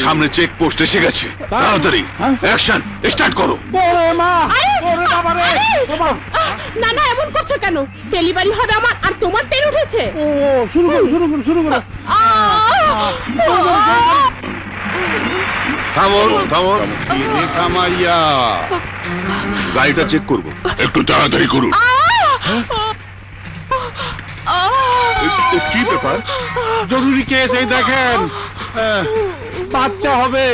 সামনে check post এসে গেছে, তাড়াতাড়ি অ্যাকশন স্টার্ট করো। না না, এমন করছো কেন? ডেলিভারি হবে আমার, আর তোমার ট্রেন উঠেছে। থামো থামো, গাড়িটা চেক করবো, একটু তাড়াতাড়ি করুন। কি ব্যাপার? জরুরি কেস, এই দেখেন, বাচ্চা হবে,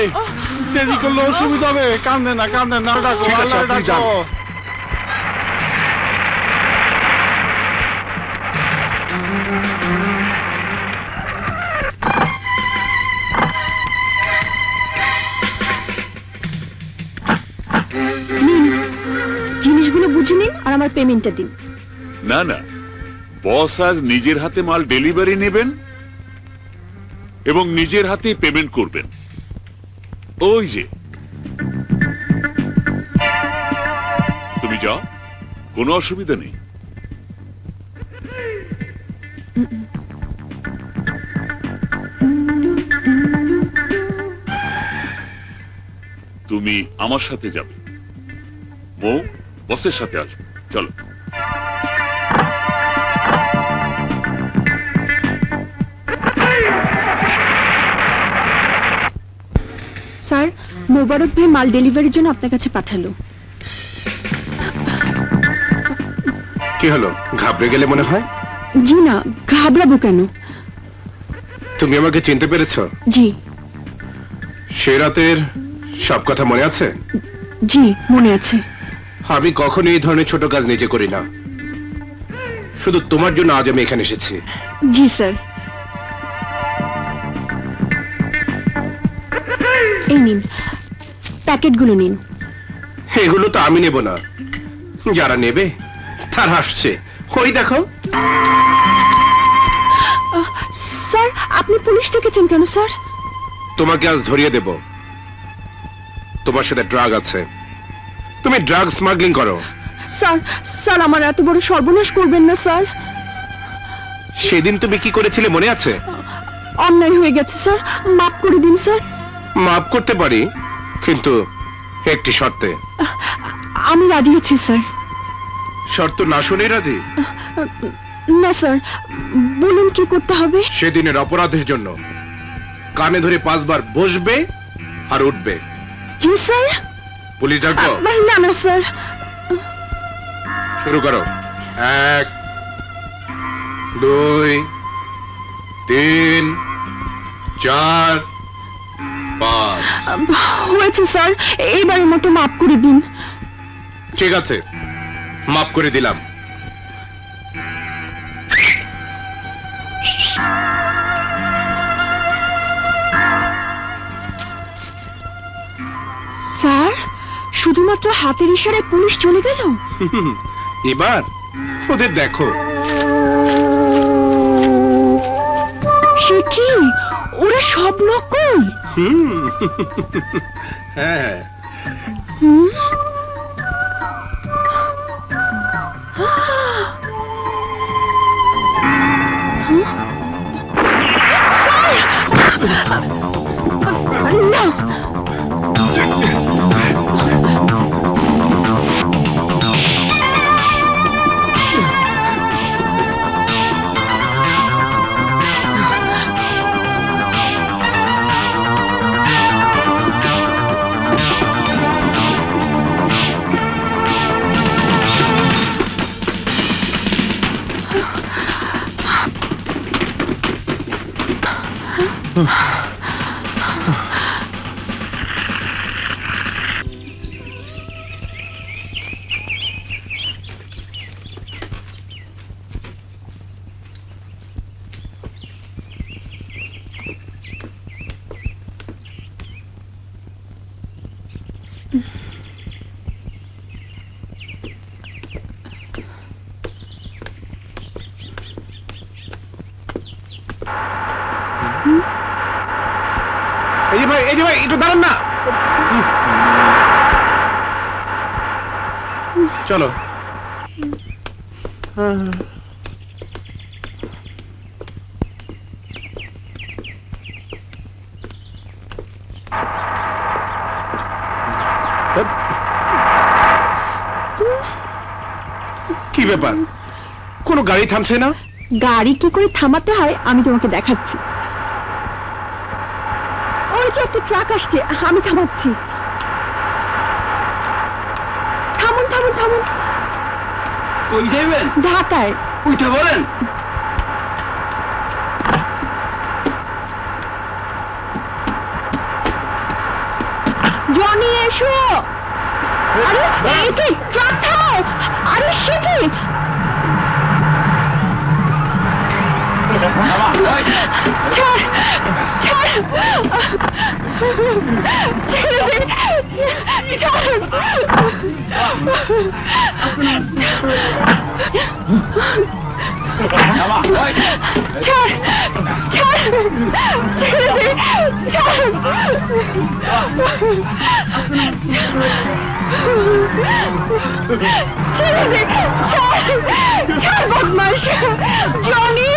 দেরি করলে অসুবিধা হবে। কান্দে না, কান্দে না, ডাকো, ঠিক আছে, আপনি যান। জিনিসগুলো বুঝে নিন আর আমার পেমেন্টটা দিন। না না, বস আজ নিজের হাতে মাল ডেলিভারি নেবেন এবং নিজের হাতে পেমেন্ট করবেন। ওই যে তুমি যাও, কোনো অসুবিধা নেই। তুমি আমার সাথে যাবে, বউ বসের সাথে আসবে, চলো। স্যার, মোবারক ভাই মাল ডেলিভারির জন্য আপনার কাছে পাঠালো। কি হলো, ঘাবড়ে গেলে মনে হয়? জি না, ঘাবড়াবো কেন? তুমি আমাকে চিনতে পেরেছো? জি সে রাতের সব কথা মনে আছে? জি মনে আছে। আমি কখনো এই ধরনের ছোট কাজ নিজে করি না, শুধু তোমার জন্য আজ আমি এখানে এসেছি। জি স্যার। এই নিন, প্যাকেটগুলো নিন। এগুলো তো আমি নেব না, যারা নেবে তারা আসছে, ওই দেখো। স্যার, আপনি পুলিশ ডেকেছেন কেন স্যার? তোমাকে আজ ধরিয়ে দেব, তোমার সাথে ড্রাগ আছে, তুমি ড্রাগ স্মাগলিং করো। স্যার, স্যার আমার এত বড় সর্বনাশ করবেন না স্যার। সেদিন তুমি কি করেছিলে মনে আছে? অন্যায় হয়ে গেছে স্যার, মাফ করে দিন স্যার। মাফ করতে পারি, কিন্তু একটি শর্তে। আমি রাজি আছি স্যার। শর্ত না শুনে রাজি? না স্যার, বলুন কি করতে হবে? সেদিনের অপরাধের জন্য কানে ধরে 5 বার বসবে আর উঠবে। জি স্যার। পুলিশ ডাকবো? না না স্যার। শুরু করো। 1 2 3 4 5। হয়েছে স্যার, এইবারের মতো মাফ করে দিন। ঠিক আছে, মাফ করে দিলাম। স্যার, শুধুমাত্র হাতের ইশারায় পুলিশ চলে গেল? এবার ওদের দেখো। সে কি, ওরা সব নকল? হ্যাঁ। না। এই যে ভাই একটু দাঁড়ান না। চলো। কি ব্যাপার, কোনো গাড়ি থামছে না? গাড়ি কি করে থামাতে হয় আমি তোমাকে দেখাচ্ছি। ওই যে একটা ট্রাক আসছে, আমি থামাচ্ছি। থামুন থামুন থামুন। কই যাইবেন? ঢাকায়। উঠে বলেন। জনি এসো। আরে এই কি ট্রাক থামাও। আরে সে কি? ছাড় ছাড় ছেড়ে দে। ছাড়। ছাড় ছাড় ছেড়ে দে। ছাড়। ছেড়ে দে। ছাড় ছাড় বদমাশ জনি।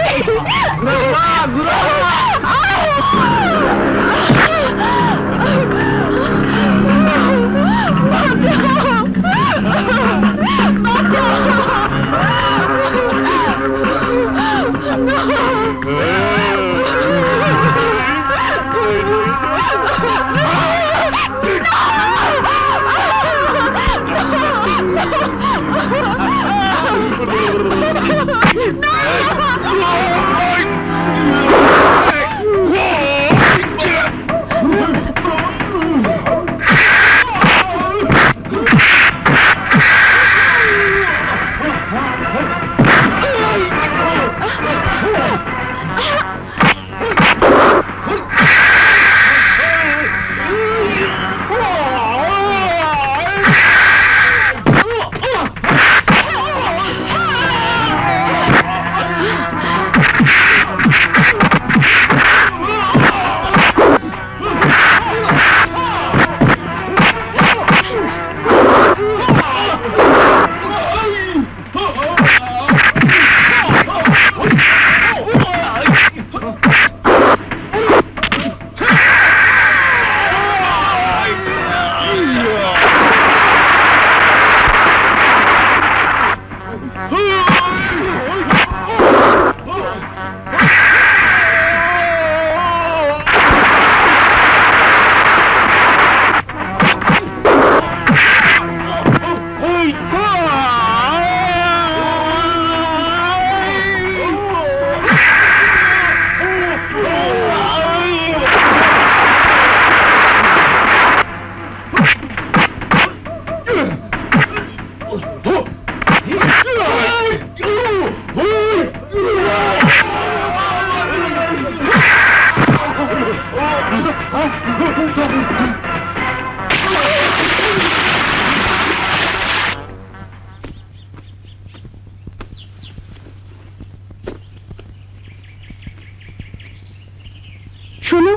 শোনো,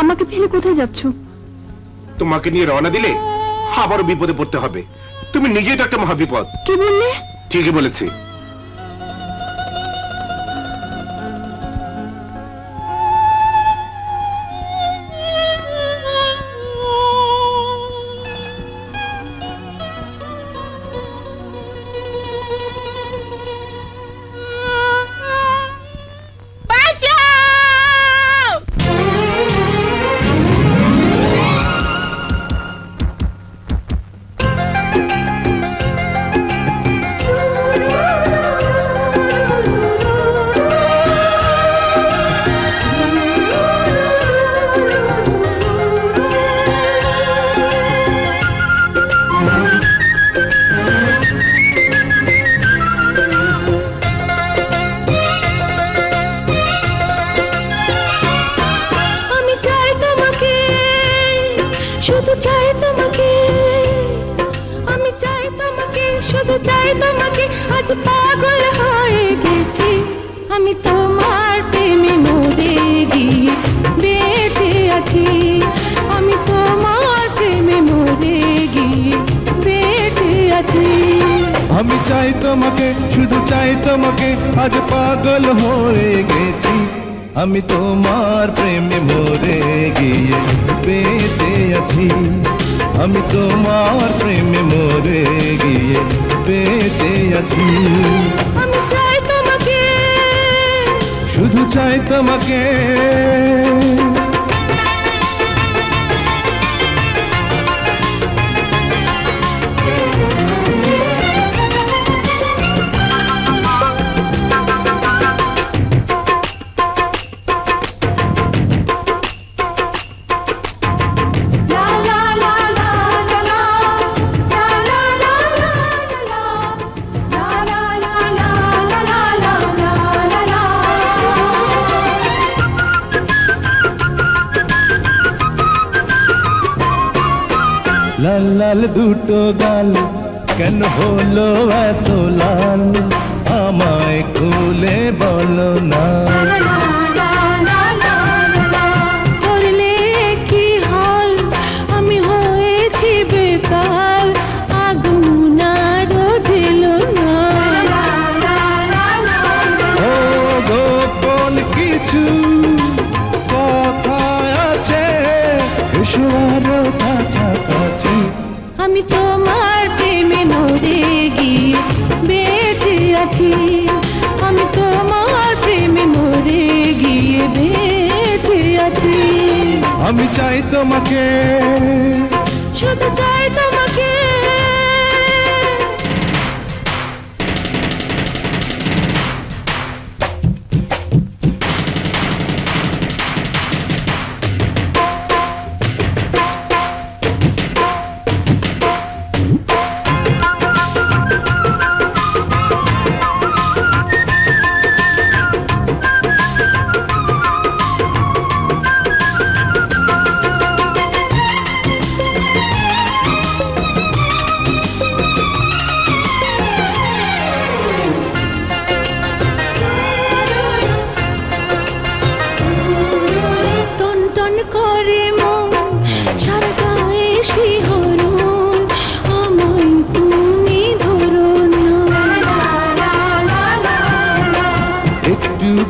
আমাকে ফেলে কোথায় যাচ্ছ? তোমাকে নিয়ে রওনা দিলে আবারও বিপদে পড়তে হবে। তুমি নিজেই তো একটা মহাবিপদ। কি বললে? ঠিকই বলেছি। শুধু চাই তোমাকে, আমি চাই তোমাকে, শুধু চাই তোমাকে, আজ পাগল হয়ে গেছি আমি তোমার প্রেমে মরে গিয়ে বেঁচে আছি, আমি তোমার প্রেমে মরে গিয়ে বেঁচে আছি। আমি চাই তোমাকে, শুধু চাই তোমাকে, আজ পাগল হয়ে গেছি আমি তোমার প্রেমে মরে গিয়ে বেঁচে আছি আমি তোমার প্রেমে মরে গিয়ে বেঁচে আছি আমি চাই তোমাকে শুধু চাই তোমাকে লাল লাল দুটো গাল কেন হলো এত লাল আমায় খুলে বলো না করলে কি হল আমি হয়েছি বেকার আগুন আরো জ্বেলো না ও গোপন কিছু কথা আছে এসো আরো কাছাকাছি আমি তোমার প্রেমে মরে গিয়ে বেঁচে আছি আমি তোমার প্রেমে মরে গিয়ে বেঁচে আছি আমি চাই তোমাকে শুধু চাই তোমাকে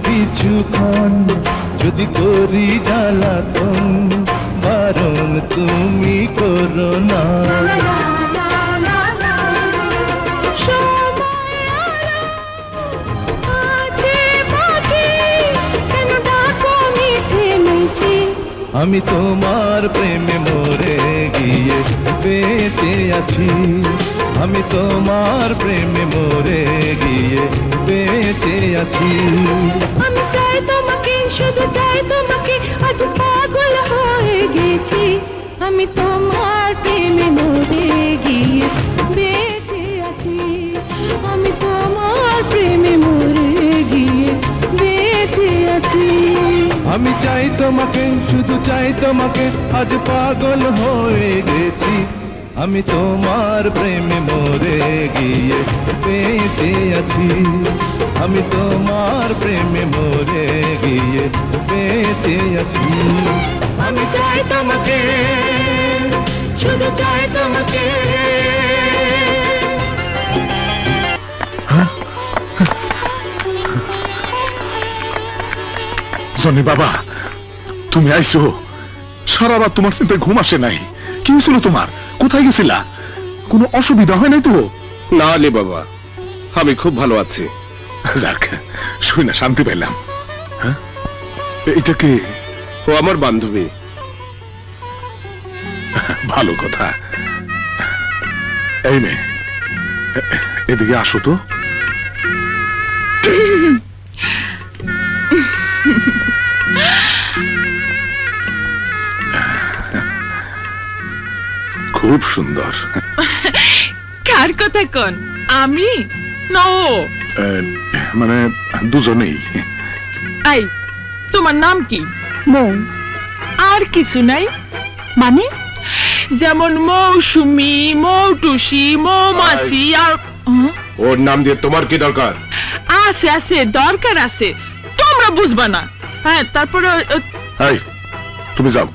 কিছুক্ষণ যদি করি জ্বালাতন বারণ তুমি করো না আমি তোমার প্রেমে মরে গিয়ে বেঁচে আছি আমি তোমার প্রেমে মরে গিয়ে বেঁচে আছি আমি চাই তোমাকে শুধু চাই তোমাকে আজ পাগল হয়ে গেছি আমি তোমার প্রেমে মরে গিয়ে বেঁচে আছি আমি তোমার প্রেমে মরে গিয়ে বেঁচে আছি আমি চাই তোমাকে শুধু চাই তোমাকে আজ পাগল হয়ে গেছি আমি তোমার প্রেমে মরে গিয়ে বেঁচে আছি আমি তোমার প্রেমে মরে গিয়ে বেঁচে আছি আমি চাই তোমাকে শুধু চাই তোমাকে জনি বাবা তুমি আইছো সারা রাত তোমার চিন্তায় ঘুম আসে নাই কি হয়েছিল তোমার কোথায় গেছিলা কোনো অসুবিধা হয় নাই তো না লে বাবা আমি খুব ভালো আছি যাক শুই না শান্তি পেলাম হ্যাঁ এটা কি ও আমার বান্ধবী ভালো কথা এই মেয়ে এদিকে আসো তো খুব সুন্দর কার কথা কোন আমি না ও মানে দুজনেই আই তোমার নাম কি মৌ আর কিছু নাই মানে যেমন মৌসুমী মৌটুসি মৌমাছি আর ওর নাম দিয়ে তোমার কি দরকার আছে আছে দরকার আছে তোমরা বুঝবা না হ্যাঁ তারপরে এই তুমি যাও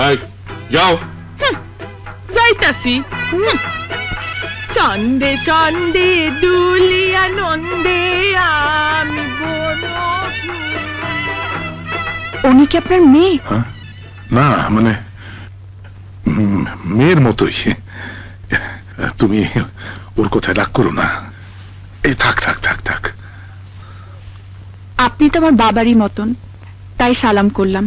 এই, যাও যাইতাছি সন্ধে সন্ধে দুলিয়া নন্দে আমি বনফুল উনি কি আপনার মেয়ে? না মানে মেয়ের মতোই। তুমি ওর কথায় রাগ করো না। এই থাক থাক থাক থাক। আপনি তো আমার বাবারই মতন, তাই সালাম করলাম।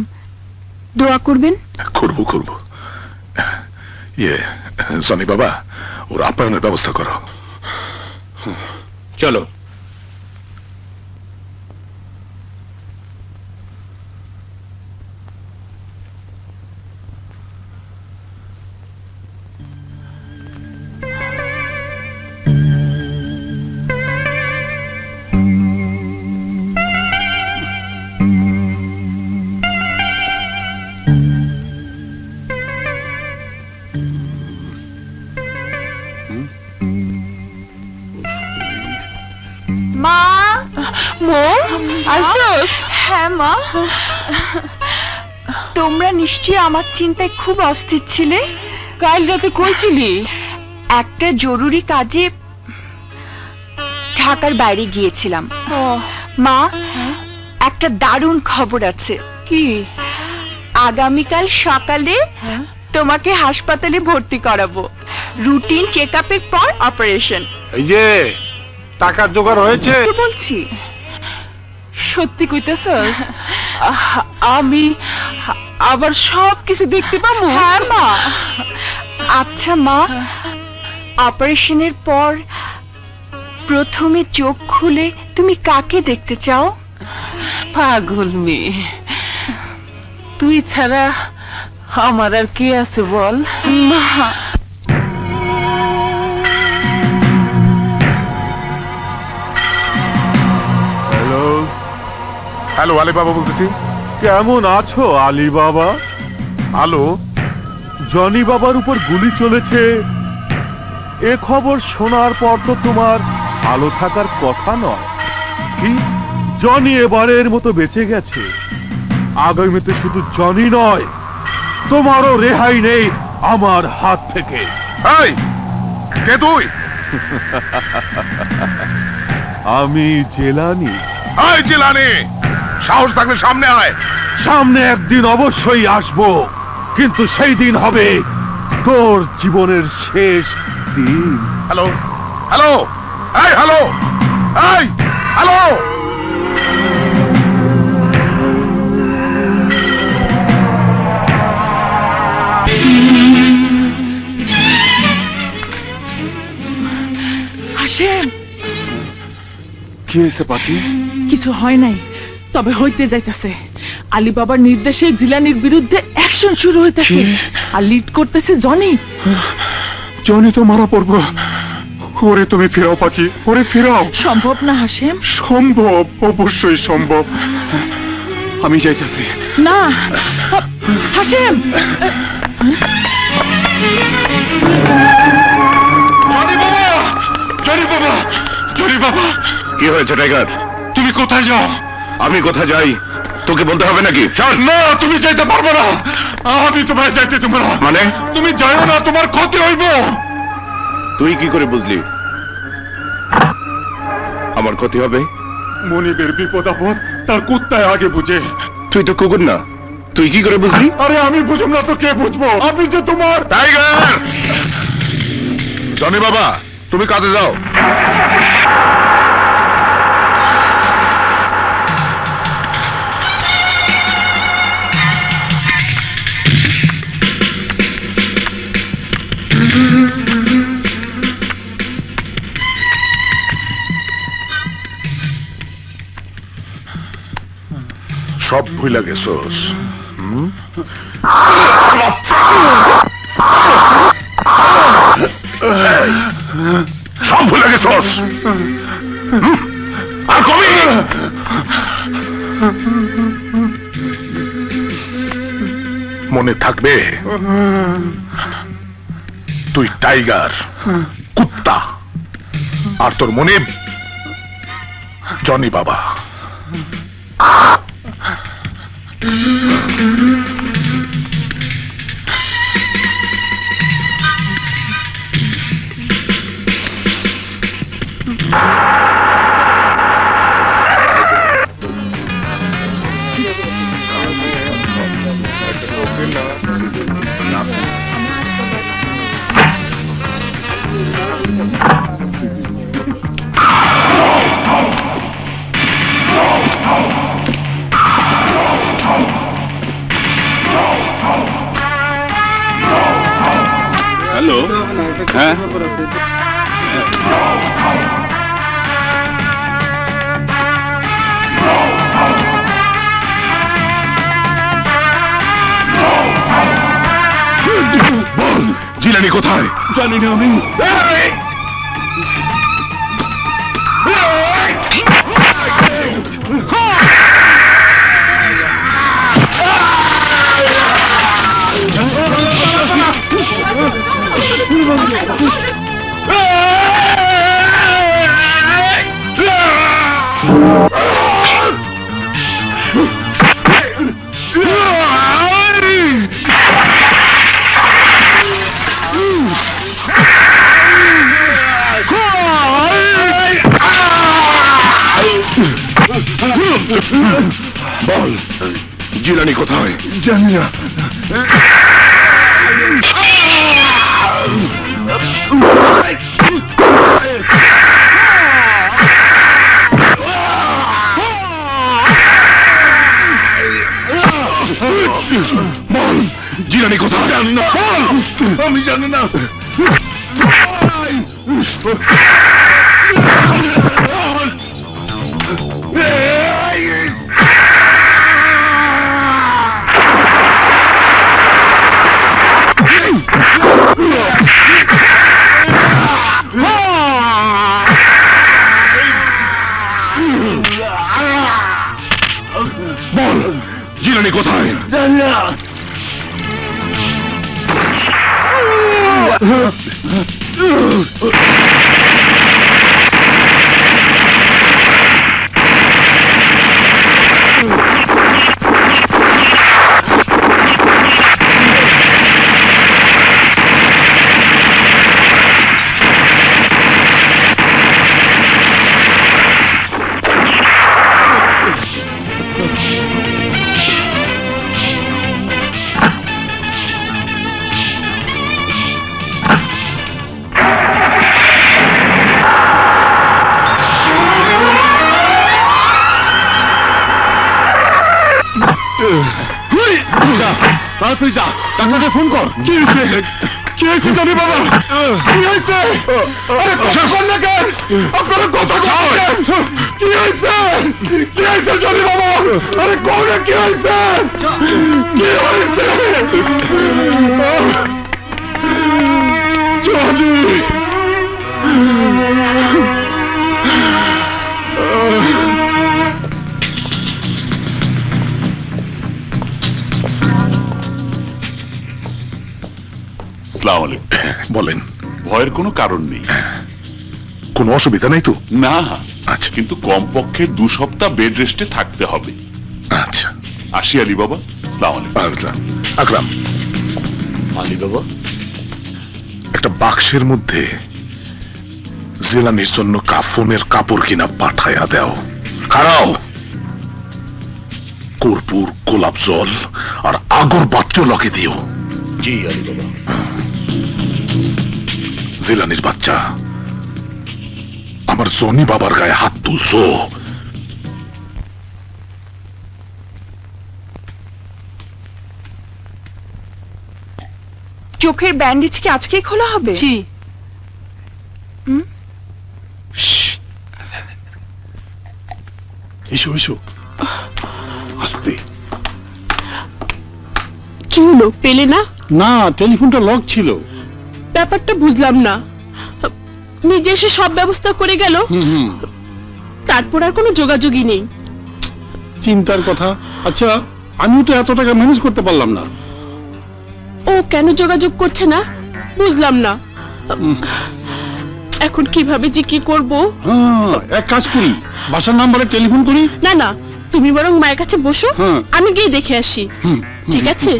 দোয়া করবেন? করবো করবো। ইয়ে জনি বাবা, ওর আপ্যায়নের ব্যবস্থা করো। চলো। মা, আসোস? হ্যাঁ মা। তোমরা নিশ্চয়ই আমার চিন্তায় খুব অস্থির ছিলে। কাল রাতে কইছিলি একটা জরুরি কাজে ঢাকার বাইরে গিয়েছিলাম। মা, একটা দারুণ খবর আছে। কি? আগামীকাল সকালে তোমাকে হাসপাতালে ভর্তি করাবো। রুটিন চেকআপের পর অপারেশন। এই যে টাকার জোগাড় হয়েছে। কি বলছি? সত্যি কইতেছস? আমি আবার সব কিছু দেখতে পাবো? হ্যাঁ মা। আচ্ছা মা, অপারেশনের পর প্রথমে চোখ খুলে তুমি কাকে দেখতে চাও? পাগল মেয়ে, তুই ছাড়া আমার আর কে আছে বল? মা, হ্যালো, হ্যালো আলী বাবা বলতেছি। কেমন আছো আলী বাবা? হ্যালো, জনি বাবার উপর গুলি চলেছে, এ খবর শোনার পর তো তোমার ভালো থাকার কথা নয়। কি? জনি এবারের মতো বেঁচে গেছে। আগামীতে শুধু জনি নয়, তোমারও রেহাই নেই আমার হাত থেকে। এই কে তুই? আমি জেলানি। এই জিলানি, সাহস থাকলে সামনে আয়। সামনে একদিন অবশ্যই আসবো, কিন্তু সেই দিন হবে তোর জীবনের শেষ দিন। হ্যালো হ্যালো, এই হ্যালো, এই হ্যালো। হাসেম, কি হয়েছে পাখি? কিছু হয় নাই, তবে হইতে যাইতেছে। আলী বাবার নির্দেশে জিলানির বিরুদ্ধে অ্যাকশন শুরু হইতেছে। আর লিড করতেছে জনি। জনি তো মারা পড়বো। ওরে তুমি ফেরাও পাখি, ওরে ফেরাও। সম্ভব না হাসেম। সম্ভব, অবশ্যই সম্ভব। আমি যাইতেছি। না হাসেম, জনি বাবা, জনি বাবা, জনি বাবা, কি হয়েছে টাইগার? তুমি কোথায় যাও? আমি কোথায় যাই তোকে বলতে হবে নাকি? চল। না, তুমি যাইতে পারবে না। আমি তোমায় যাইতে দেব না। মানে? তুমি যাও না, তোমার ক্ষতি হইব। তুই কি করে বুঝলি আমার ক্ষতি হবে? মনিবের বিপদ আপদ তার কুত্তায় আগে বুঝে। তুই তো কুকুর না, তুই কি করে বুঝলি? আরে আমি বুঝুম না তো কে বুঝবো? আমি যে তোমার। টাইগার, জনি বাবা তুমি কাজে যাও। সব ভুলে গেছোস। সব ভুলে গেছোস। আর কবি মনে থাকবে তুই টাইগার, কুত্তা, আর তোর মনে জনি বাবা। হ্যালো হ্যাঁ বল জিলানি কোথায়? জানি না আমি বল জিলানি কোথায়? জানি না। বল জিলানি কোথায়? জানি না। বল আমি জানি না। বল জিলানি কোথায়? জানি না তাড়াতাড়ি যা, ডাক্তারকে ফোন কর। কি হয়েছে? কি হয়েছে জানি বাবা? কি হয়েছে? আরে কথা বল না কেন? আপনারা কথা বলেন। কি হয়েছে? কি হয়েছে জানি বাবা? আরে কোন কি হয়েছে? কি হয়েছে? জানি আসসালামু আলাইকুম। বলেন, ভয়ের কোনো কারণ নেই। কোনো অসুবিধা নাই তো? না আচ্ছা কিন্তু কমপক্ষে 2 সপ্তাহ বেড রেস্টে থাকতে হবে। আচ্ছা। আসি আলী বাবা, আসসালামু আলাইকুম। আকরাম, আলী বাবা, একটা বাক্সের মধ্যে জিলানির জন্য কাফনের কাপড় কিনা পাঠায়া দাও। খারাও কর্পূর, গোলাপ জল আর আগরবাতিও লকে দিও। জি আলী বাবা। জিলানির বাচ্চা, আমার জনি বাবার গায়ে হাত তুলছো। চোখের ব্যান্ডেজ কি আজকেই খোলা হবে? জি। এসো এসো, আস্তে। কি হলো, পেলে না? না, টেলিফোনটা লক ছিল। ব্যাপারটা বুঝলাম না। নিজে এসে সব ব্যবস্থা করে গেল, তারপর আর কোনো যোগাযোগই নেই। চিন্তার কথা। আচ্ছা, আমিও তো এত টাকা ম্যানেজ করতে পারলাম না। ও কেন যোগাযোগ করছে না বুঝলাম না। এখন কিভাবে যে কি করব? এক কাজ করি, বাসার নাম্বারে টেলিফোন করি। না না, তুমি বরং মায়ের কাছে বসো, হ্যাঁ। আমি গিয়ে দেখে আসি। ঠিক আছে?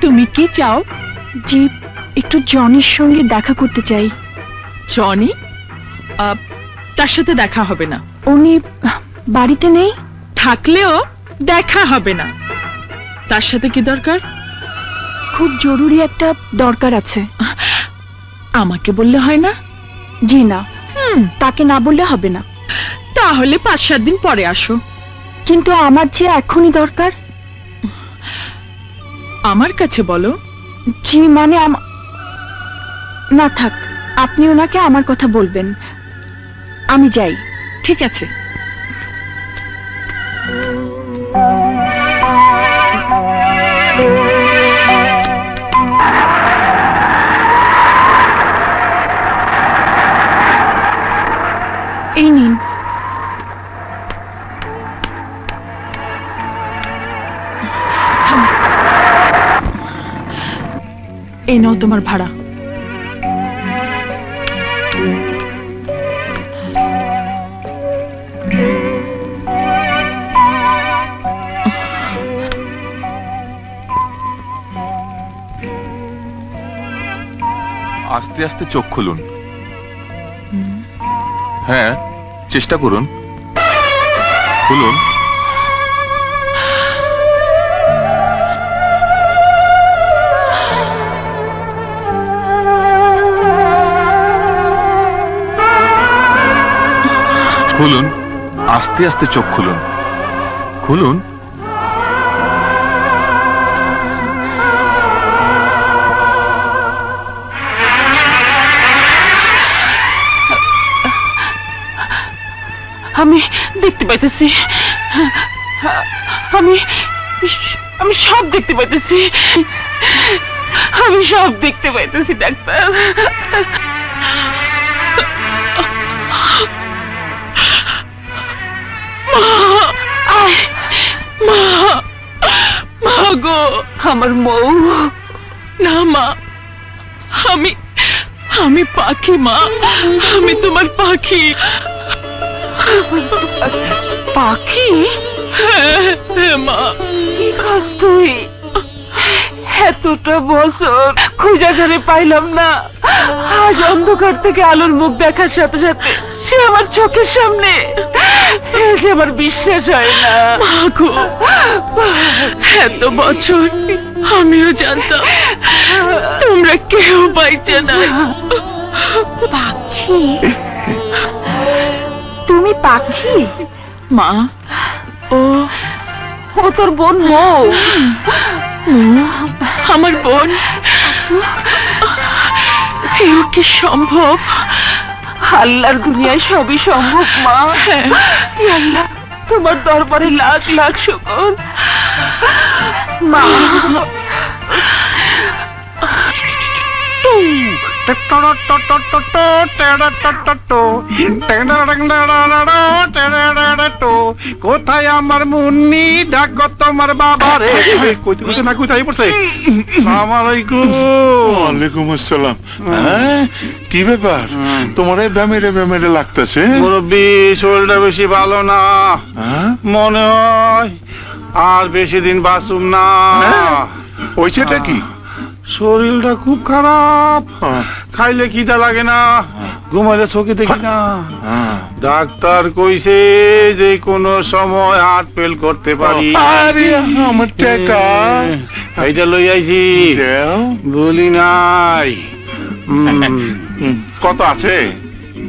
তুমি কি চাও? জি, একটু জনির সঙ্গে দেখা করতে চাই। জনি? তার সাথে দেখা হবে না। উনি বাড়িতে নেই? থাকলেও দেখা হবে না। তার সাথে কি দরকার? খুব জরুরি একটা দরকার আছে। আমাকে বললে হয় না? জি না, তাকে না বললে হবে না। তাহলে 5-7 দিন পরে আসো। কিন্তু আমার যে এখনই দরকার। আমার কাছে বলো। জি মানে না থাক, আপনি ওনাকে আমার কথা বলবেন। আমি যাই। ঠিক আছে। এই নিন। এই নাও তোমার ভাড়া। আস্তে আস্তে চোখ খুলুন। হ্যাঁ, চেষ্টা করুন, খুলুন। খুলুন, আস্তে আস্তে চোখ খুলুন, খুলুন। আমি দেখতে পাইতেছি, আমি আমি সব দেখতে পাইতেছি, আমি সব দেখতে পাইতেছি ডাক্তার। মা, মা গো, আমার বউ। না মা, আমি পাখি মা, আমি তোমার পাখি। পাখি? হ্যাঁ মা। কি খাস তুই? এতটা বছর খুঁজা ধরে পাইলাম না, আজ অন্ধকার থেকে আলোর মুখ দেখার সাথে সাথে সে আমার চোখের সামনে। যে আমার বিশ্বাস হয় না। মাগো, এত বছর আমিও জানতাম তোমরা কেউ বাইচে না। পাখি? তুমি পাখি? মা, ও তোর বোন মৌ? আমার বোন? এও কি সম্ভব? আল্লাহর দুনিয়ায় সবই সম্ভব মা। আল্লাহ, তোমার দরবারে লাখ লাখ শুকর। মা, কোথায় আমার মুন্নি? ডাকো তোমার বাবারে। কইতে কইতে না কোথায় পড়ছে। আসসালামু আলাইকুম। ওয়ালাইকুম আসসালাম। কি ব্যাপার, তোমার এই ব্যামেরে লাগতেছে? মুরব্বী, শরীরটা বেশি ভালো না, মনে হয় আর বেশি দিন বাঁচুম না। ওইটা কি? শরীরটা খুব খারাপ, খাইলে খিদা লাগে না, ঘুমাইলে চোখে দেখি না। ডাক্তার কইছে যে কোনো সময় হার্ট ফেল করতে পারি। আরে আমার টাকা এইটা লই আইছি, বলি নাই। কত আছে?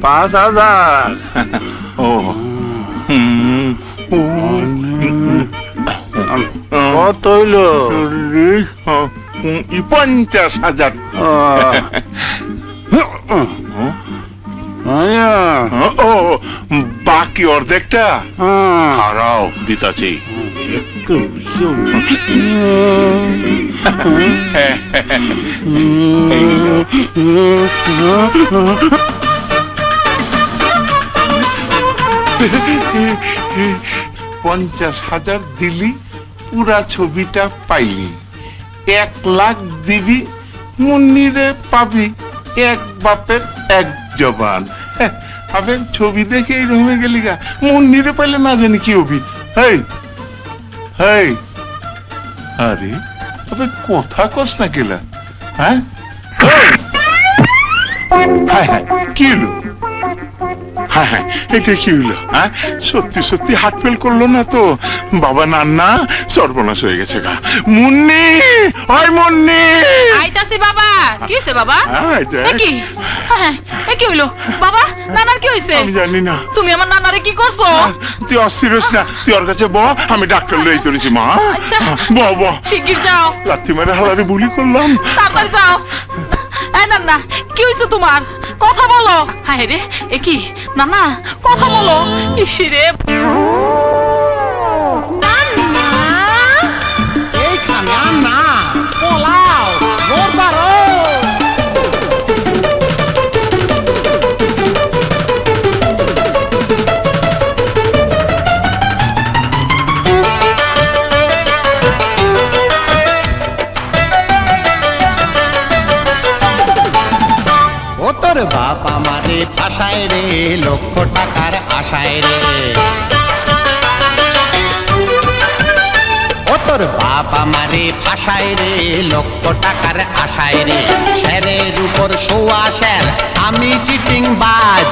5,000। ও কত হইল? 50,000। ও বাকি অর্ধেকটা খারাপ দিতাছি। $50,000 দিলি, পুরা ছবিটা পাইলি। 1 লাখ দিবি, মুন্নিরে পাবি। এক বাপের এক জবান। আবে ছবি দেখে এই রকমে গেলি গা, মুন্নিরে পাইলে না জানি কি হবি। হেই হেই, আরে তবে কথা কস না কেলা? হ্যাঁ, কি হলো? হ্যাঁ হ্যাঁ, এটা কি হলো? হ্যাঁ, সত্যি সত্যি হার্ট ফেল করলো না তো? বাবা নান্না, সর্বনাশ হয়ে গেছে গা। মুন্নি, ওই মুন্নি। আইতাছি বাবা। কি হইছে বাবা? হ্যাঁ, দেখ। কি? হ্যাঁ, এ কি হইলো? বাবা, নানার কি হইছে? আমি জানি না। তুমি আমার নানারে কি করছো? তুই অস্থির হইস না, তুই ওর কাছে ব, আমি ডাক্তার লই তুলেছি মা। আচ্ছা। ব ব। শিগগির যাও। লাথি মেরে হালারে বুলি করলাম। তাড়াতাড়ি যাও। এই নানা, কি হইছে তোমার? কথা বলো। হায় রে, এ কি? নানা, কথা বলো। ইসিরে। নানা, এইখানে না পোলাও মোরবারো ও তোর বাপ আমারে ফাঁসায় রে, লক্ষ টাকার আশায় রে। ও তোর বাপ আমারে ফাঁসায় রে, লক্ষ টাকার আশায় রে। শেরের উপর শোয়া শের, আমি চিটিং বাজ।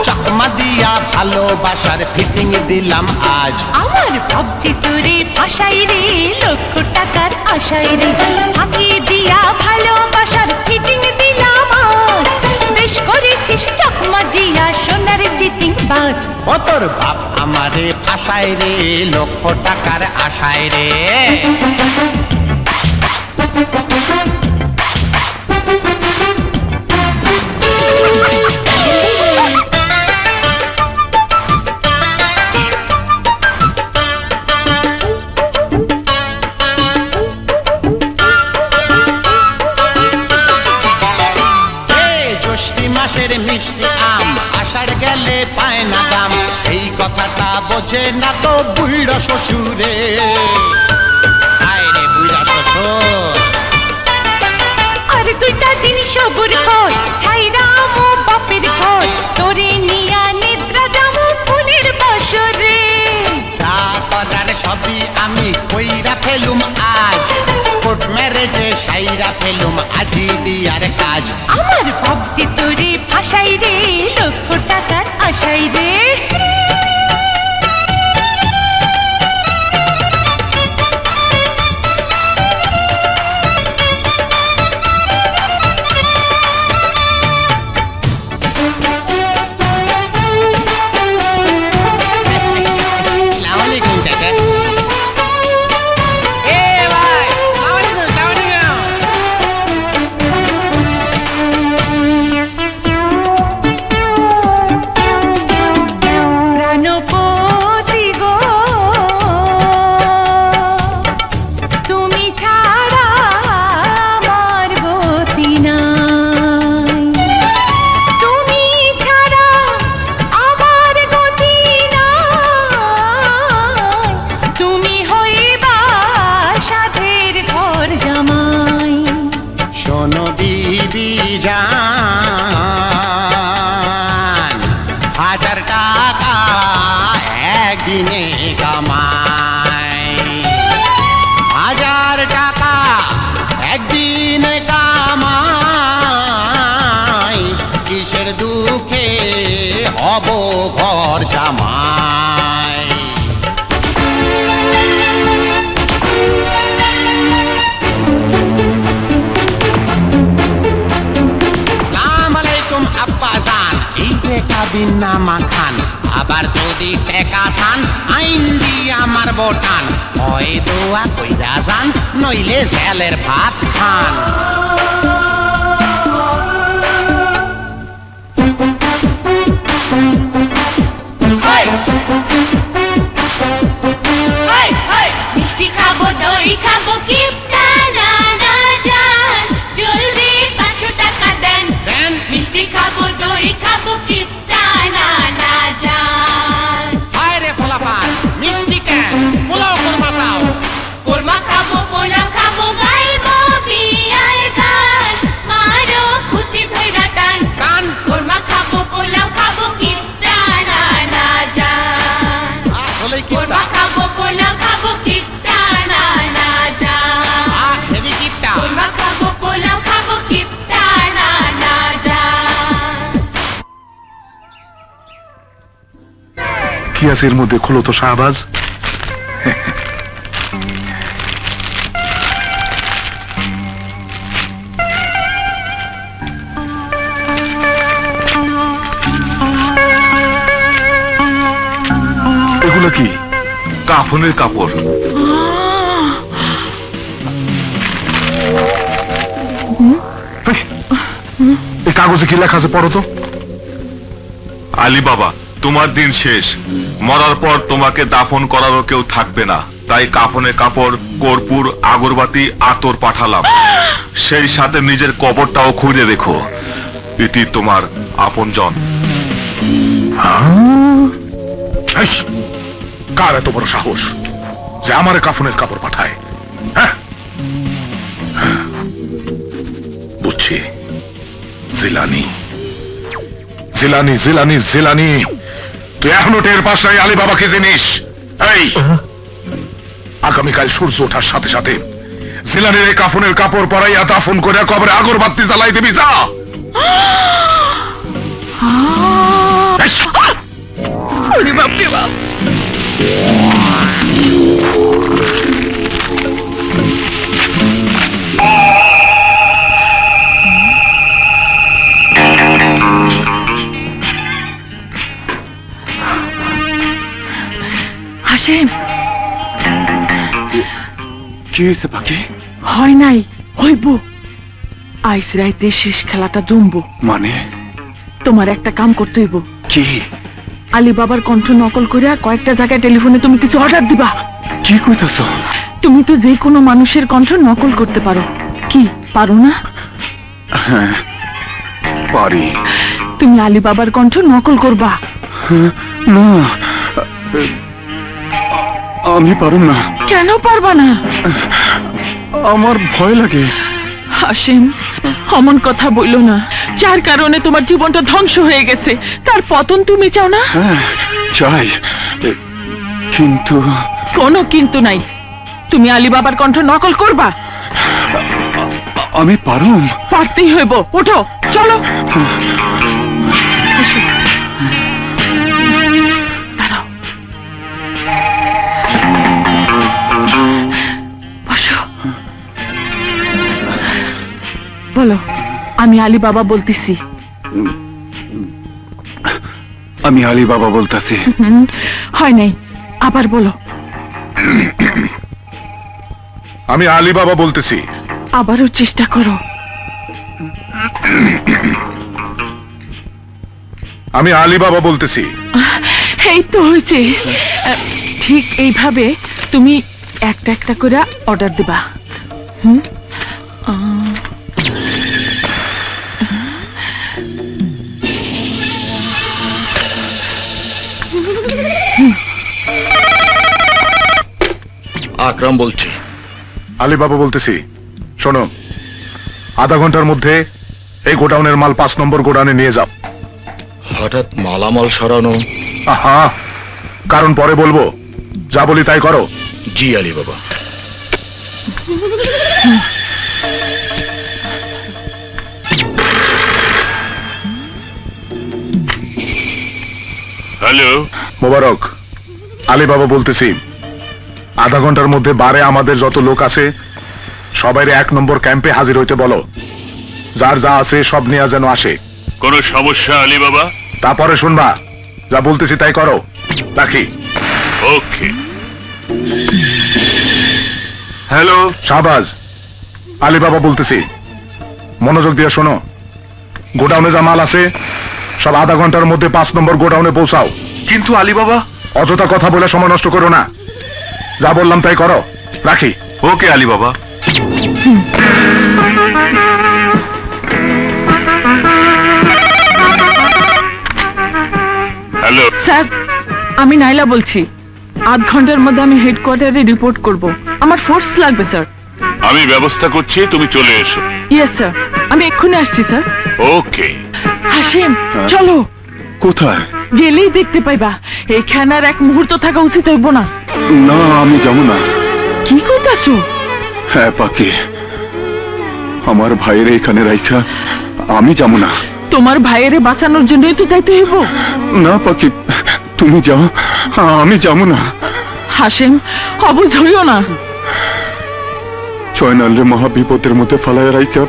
চকমা দিয়া ভালোবাসার ফিটিং দিলাম আজ। আমার ভাবছি তোরে ফাঁসাই রে, লক্ষ টাকার আশাই রে। ফাঁকি দিয়া ভালোবাসার ফিটিং দিলাম আজ। বেশ করেছিস চকমা দিয়া সোনার চিটিং বাজ। ও তোর বাপ আমারে ফাঁসায় রে, লক্ষ টাকার আশায় রে। জ্যৈষ্ঠী মাসের মিষ্টি আম, আষাঢ় গেলে পায় না দাম। এই কথাটা বোঝে না তো বুইড়া শ্বশুরে। আয় রে বুইড়া শ্বশুর। আর দুইটা দিন সবুর কর, ছাইরা মো বাপের ঘর। তোরে নিয়া নিদ্রা যাবো ফুলের বসরে। যা করার সবই আমি কইরা ফেলুম আজ। কোর্ট ম্যারেজে সাইরা ফেলুম আজি বিয়ার কাজ। আমার ভাবছি তোরে ফাঁসাই রে, লক্ষ টাকার আশাই রে। আসসালামু আলাইকুম চাচা। এ ভাই, আসসালামু আলাইকুম, প্রাণপতি গো, তুমি ছাড়া আমার গতি নাই। তুমি ছাড়া আমার গতি নাই। তুমি হইবা সাধের ঘর জামাই। শোনো বিবি জান, 1000 টাকা একদিনে কামাই। 1000 টাকা একদিনে কামাই। কিসের দুঃখে হব ঘর জামাই। আসসালামু আলাইকুম আব্বা জান, এই যে কাবিন নামা খান। আবার যদি টেকা চান, আইন দিয়া মারব টান। হয় দোয়া কইরা যান, নইলে জেলের ভাত খান। মিষ্টি খাবো, দই খাবো, কিপটা নানা জান। জলদি 500 টাকা দেন। মিষ্টি খাবো, দই খাবো, কিপটা নানা জান। হায় রে পোলাপান, মিষ্টি কেন? পোলাও কোরমা চাও। কোরমা খাবো, পোলাও খাবো, গাইবো বিয়ার গান। মারো খুঁতি ধইরা টান। কান কোরমা খাবো, পোলাও খাবো, কিপটা নানা জান। কি আছে এর মধ্যে, খোলো তো শাহবাজ। এগুলো কি? কাফনের কাপড়। এই কাগজে কি লেখা আছে পড়ো তো। আলী বাবা, তোমার দিন শেষ। মরার পর তোমাকে দাফন করারও কেউ থাকবে না, তাই কাফনের কাপড়, কর্পূর, আগরবাতি, আতর পাঠালাম। সেই সাথে নিজের কবরটাও খুঁজে দেখো। এটি তোমার আপনজন। এই, কার এত বড় সাহস যে আমার কাফনের কাপড় পাঠায়? হ্যাঁ, বুঝছি, জিলানি জিলানি জিলানি জিলানি। তুই এখনো টের পাস নাই আলী বাবাকে জিনিস? এই, আগামীকাল সূর্য ওঠার সাথে সাথে জিলানির এই কাফনের কাপড় পরাইয়া দাফন করে কবরে আগরবাতি জ্বালাই দিবি, যা। হাসেম, কি হয়েছে পাখি? হয় নাই, হইব। আইস রাইতে শেষ খেলাটা জমবো। মানে তোমার একটা কাম করতে হইব। কি? আলী বাবার কণ্ঠ নকল করে কয়েকটা জায়গায় টেলিফোনে তুমি কিছু অর্ডার দিবা। কি কইতাছ? তুমি তো যে কোনো মানুষের কণ্ঠ নকল করতে পারো, কি পারো না? হ্যাঁ পারি। তুমি আলী বাবার কণ্ঠ নকল করবা। না, আমি পারব না। কেন পারবা না? আমার ভয় লাগে। হাসিম, অমন কথা বললো না। যার কারণে তোমার জীবনটা ধ্বংস হয়ে গেছে, তার পতন তুমি চাও না? হ্যাঁ চাই, কিন্তু কোনো কিন্তু নাই। তুমি আলী বাবার কণ্ঠ নকল করবা। আমি পারুম। পারতেই হইব। ওঠো, চলো। এসো। দাঁড়াও। বসো। বলো, আমি আলী বাবা বলতেছি। আমি আলী বাবা বলতাছি। হয় নাই, আবার বলো। আমি আলী বাবা বলতেছি। আবারও চেষ্টা করো। আমি আলী বাবা বলতেছি। এই তো হয়েছে। ঠিক এইভাবে তুমি একটা একটা করে অর্ডার দিবা। আকরাম বলছি। আলী বাবা বলতেছি। শোনো, আধা ঘন্টার মধ্যে এই গোডাউনের মাল 5 নম্বর গোডাউনে নিয়ে যাও। হঠাৎ মালামাল সরানো? আহা, কারণ পরে বলবো, যা বলি তাই করো। জি আলী বাবা। হ্যালো, মোবারক, আলী বাবা বলতেছি। আধা ঘন্টার মধ্যে বারে আমাদের যত লোক আছে সবাই 1 নম্বর ক্যাম্পে হাজির হইতে বলো। যার যা আছে সব নিয়ে যেন আসে। কোনো সমস্যা আলী বাবা? তারপরে শুনবা, যা বলতেছি তাই করো। রাখি। ওকে। হ্যালো শাহবাজ, আলী বাবা বলতেছি। মনোযোগ দিয়ে শোনো, গোডাউনে যা মাল আছে সব আধা ঘন্টার মধ্যে 5 নম্বর গোডাউনে পৌঁছাও। কিন্তু আলী বাবা। অযথা কথা বলে সময় নষ্ট করো না। যা বললাম তাই করো। রাখি। ওকে আলী বাবা। হ্যালো স্যার, আমি নাইলা বলছি। আধ ঘন্টার মধ্যে আমি হেডকোয়ার্টারে রিপোর্ট করব। আমার ফোর্স লাগবে স্যার। আমি ব্যবস্থা করছি, তুমি চলে এসো। ইয়েস স্যার, আমি এক্ষুনি আসছি স্যার। ওকে। হাসিম, চলো। কোথায়? গেলেই দেখতে পাইবা। এখানে আর এক মুহূর্ত থাকা উচিত হইব না। না, আমি যাব না। কি কইতাছো? হ্যাঁ পাখি, আমার ভাইয়ের এখানে রাইখা আমি যাব না। তোমার ভাইয়েরে বাঁচানোর জন্যই তো যাইতে হইব। না পাখি, তুমি যাও, আমি যাবো না। হাসেম, অবুঝ হইও না। জয়নালরে মহা বিপদের মধ্যে ফালায় রাইকা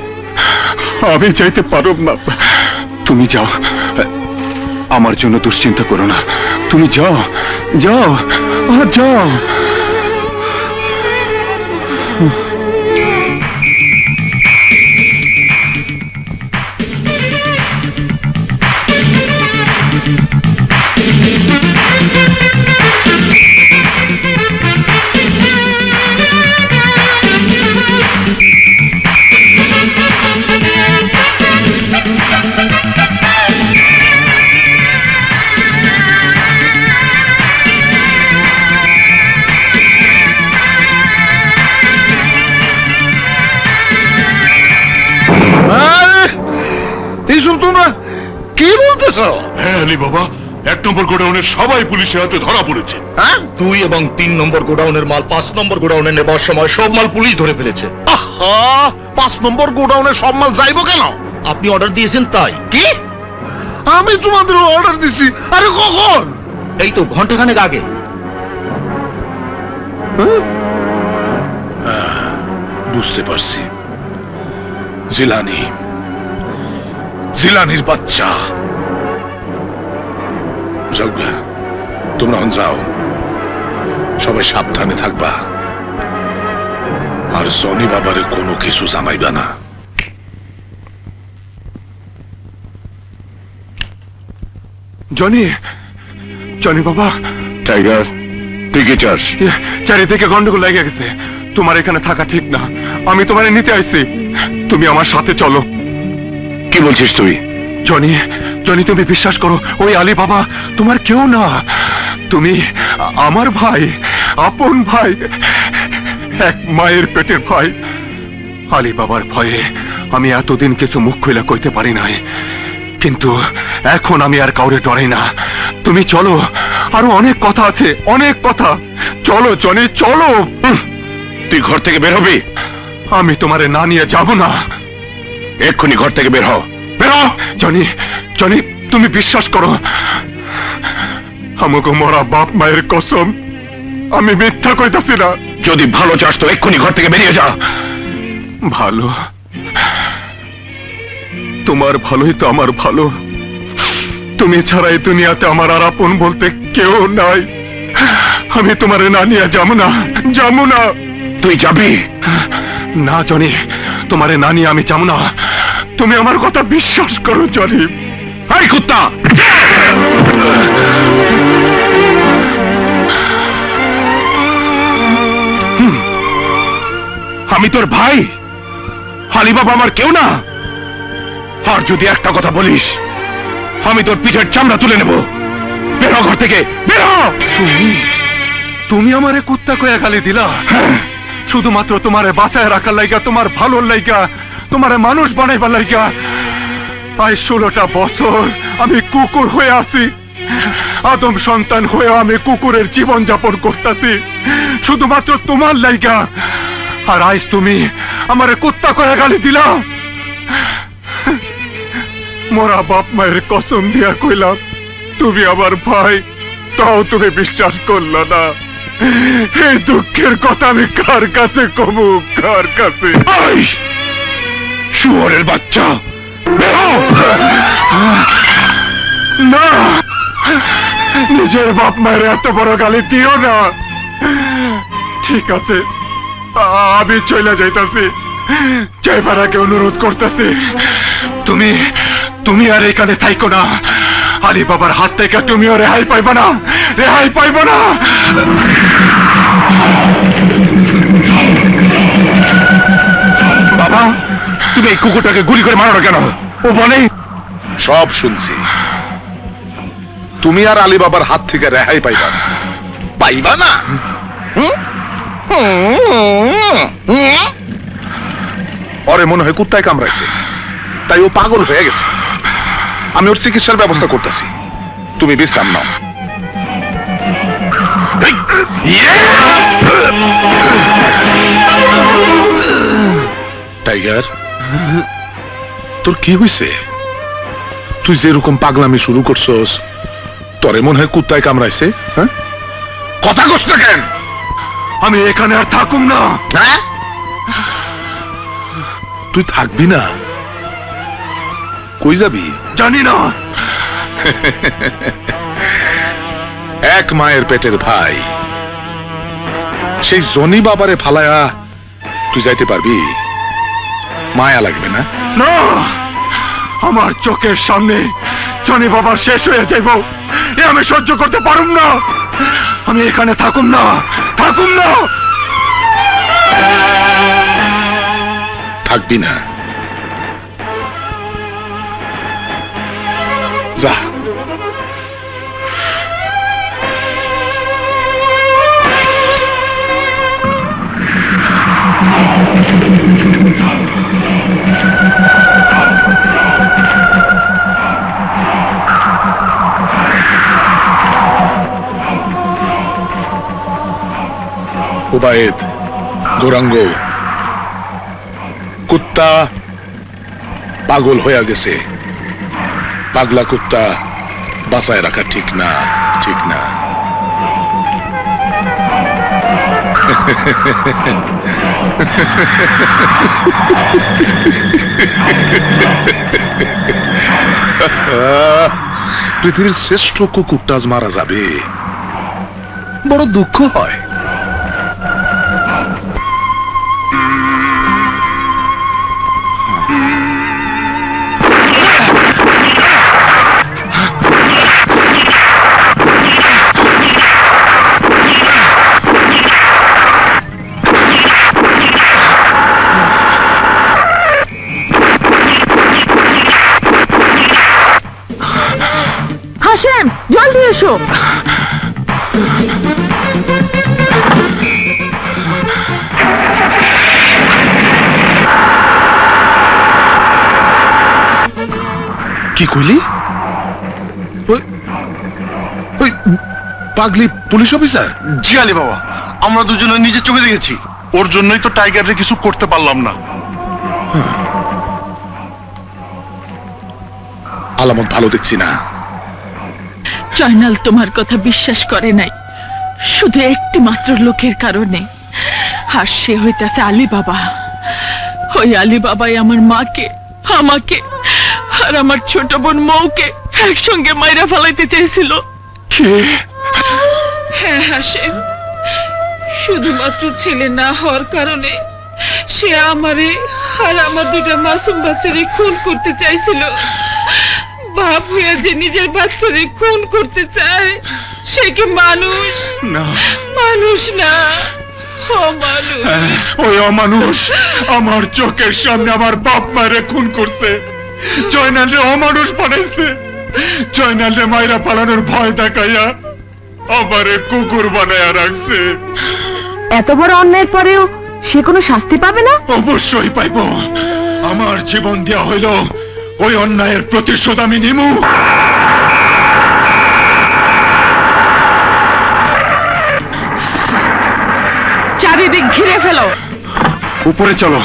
আমি যাইতে পারব না। তুমি যাও, আমার জন্য দুশ্চিন্তা করো না। তুমি যাও, যাও, যাও। এইসব তোমরা কি বলতেছ? হ্যাঁ আলী বাবা, 1 নম্বর গোডাউনের সবাই পুলিশের হাতে ধরা পড়েছে। হ্যাঁ, 2 এবং 3 নম্বর গোডাউনের মাল 5 নম্বর গোডাউনে নেবার সময় সব মাল পুলিশ ধরে ফেলেছে। 5 নম্বর গোডাউনে সব মাল যাইবো কেন? আপনি অর্ডার দিয়েছেন তাই। কি? আমি তোমাদের অর্ডার দিছি? আরে কখন? এই তো ঘন্টাখানেক আগে। বুঝতে পারছি, জিলানির বাচ্চা। যাওগা, তোমরা যাও, সবাই সাবধানে থাকবা, আর জনি বাবারে কোনো কিছু জানাইবা না। জনি, জনি বাবা। টাইগার, তুই কি চাস? চারিদিকে গন্ডগোল লেগে গেছে, তোমার এখানে থাকা ঠিক না। আমি তোমারে নিতে আইছি, তুমি আমার সাথে চলো। কি বলছিস তুই? জনি, জনি, তুমি বিশ্বাস করো, ওই আলী বাবা তোমার কেউ না। তুমি আমার ভাই, আপন ভাই, এক মায়ের পেটের ভাই। আলী বাবার ভয়ে আমি এতদিন কিছু মুখ খুলে কইতে পারি নাই, কিন্তু এখন আমি আর কাউরে ডরাই না। তুমি চলো, আরো অনেক কথা আছে, অনেক কথা। চলো জনি, চলো। তুই ঘর থেকে বের হবি? আমি তোমারে না নিয়ে যাব না। এক্ষুনি ঘর থেকে বের হও, বের হও। জনি, জনি, তুমি বিশ্বাস করো, আমাকে মরা বাপ মায়ের কসম, আমি মিথ্যা কইতাছি না। যদি ভালো চাস তো এক্ষুনি ঘর থেকে বেরিয়ে যা। ভালো? তোমার ভালোই তো আমার ভালো। তুমি ছাড়া এই দুনিয়াতে আমার আর আপন বলতে কেউ নাই। আমি তোমারে না নিয়ে যাবো না, যাবো না। তুই যাবি না জনি, তোমারে না নিয়ে আমি যাবো না। তুমি আমার কথা বিশ্বাস করো জনি। এই কুত্তা, আমি তোর ভাই, আলী বাবা আমার কেউ না। আর যদি একটা কথা বলিস, আমি তোর পিঠের চামড়া তুলে নেব। বেরো ঘর থেকে, বেরো। তুমি আমারে কুত্তা কয়া গালি দিলা? শুধুমাত্র তোমারে বাঁচায় রাখার লাইগা, তোমার ভালোর লাইগা, তোমারে মানুষ বানাইবার লাইগা। আজ 16টা বছর আমি কুকুর হয়ে আছি, আদম সন্তান হয়ে আমি কুকুরের জীবন যাপন করতেছি শুধুমাত্র তোমার লাইগা। আর আজ তুমি আমারে কুত্তা কয়া গালি দিলা। মোরা বাপ মায়ের কসম দিয়া কইলাম তুমি আমার ভাই, তাও তুমি বিশ্বাস করল না। এই দুঃখের কথা আমি কার কাছে কমু, কার কাছে? শুয়োরের বাচ্চা, না, নিজের বাপ মায়ের এত বড় গালি দিও না। ঠিক আছে, আমি চলে যাইতাছি, জয়পাড়াকে অনুরোধ করতেছি, তুমি তুমি আর এখানে থাইকো না। আলী বাবার হাত থেকে তুমিও রেহাই পাইবা না, রেহাই পাইবা না। বাবা, তুমি এই কুকুরটাকে গুলি করে মারো কেন? ও বলে সব শুনছি। তুমি আর আলী বাবার হাত থেকে রেহাই পাইবা না, পাইবা না। ওরে মনে হয় কুত্তায় কামড়াইছে, তাই ও পাগল হয়ে গেছে। আমি ওর চিকিৎসার ব্যবস্থা করতেছি, তুমি বিশ্রাম নাও। টাইগার, তোর কি হয়েছে? তুই যেরকম পাগলামি শুরু করছস, তোরে মনে হয় কুত্তায় কামড়াইছে, হ্যাঁ? কথা কস না কেন? আমি এখানে আর থাকুম না। হ্যাঁ? তুই থাকবি না? কই যাবি? জানি না। এক মায়ের পেটের ভাই, সেই জনি বাবারে ফালায়া তুই যাইতে পারবি? মায়া লাগবে না? না, আমার চোখের সামনে জনি বাবা শেষ হয়ে যাইব, এ আমি সহ্য করতে পারুম না। আমি এখানে থাকুম না, থাকুম না। থাকবি না? যা। ওবায়েদ, গৌরাঙ্গ, কুত্তা পাগল হয়ে গেছে। পাগলা কুত্তা বাঁচায় রাখা ঠিক না, ঠিক না। পৃথিবীর শ্রেষ্ঠ কুকুরটা আজ মারা যাবে, বড় দুঃখ হয়। হাসেম, জলদি এসো। কি কইলি? ওই পাগলি পুলিশ অফিসার? জি আলী বাবা, আমরা দুজনে নিজের চোখে দেখেছি। ওর জন্যই তো টাইগারে কিছু করতে পারলাম না। আলামত ভালো দেখছি না। জয়নাল তোমার কথা বিশ্বাস করে নাই শুধু একটি মাত্র লোকের কারণে, আর সে হইতাছে আলী বাবা। ওই আলী বাবাই আমার মাকে, আমাকে আর আমার ছোট বোন মৌকে একসঙ্গে মাইরা ফেলাইতে চেয়েছিল। হ্যাঁ হাসেম, শুধুমাত্র ছেলে না হওয়ার কারণে সে আমারে আর আমার দুটা মাসুম বাচ্চারে খুন করতে চাইছিল। বাপ হইয়া যে নিজের বাচ্চারে খুন করতে চায় সে কি মানুষ? না, মানুষ না, অমানুষ। ওই অমানুষ আমার চোখের সামনে আমার বাপ মায়ের খুন করছে, জয়নালরে অমানুষ বানাইছে। জয়নালরে মায়েরা পালানোর ভয় দেখাইয়া আমারে কুকুর বানাইয়া রাখছে। এত বড় অন্যায়ের পরেও সে কোনো শাস্তি পাবে না? অবশ্যই পাইব। আমার জীবন দেওয়া হইল ওই অন্যায়ের প্রতিশোধ আমি নিমু। চারিদিক ঘিরে ফেলো। উপরে চলো।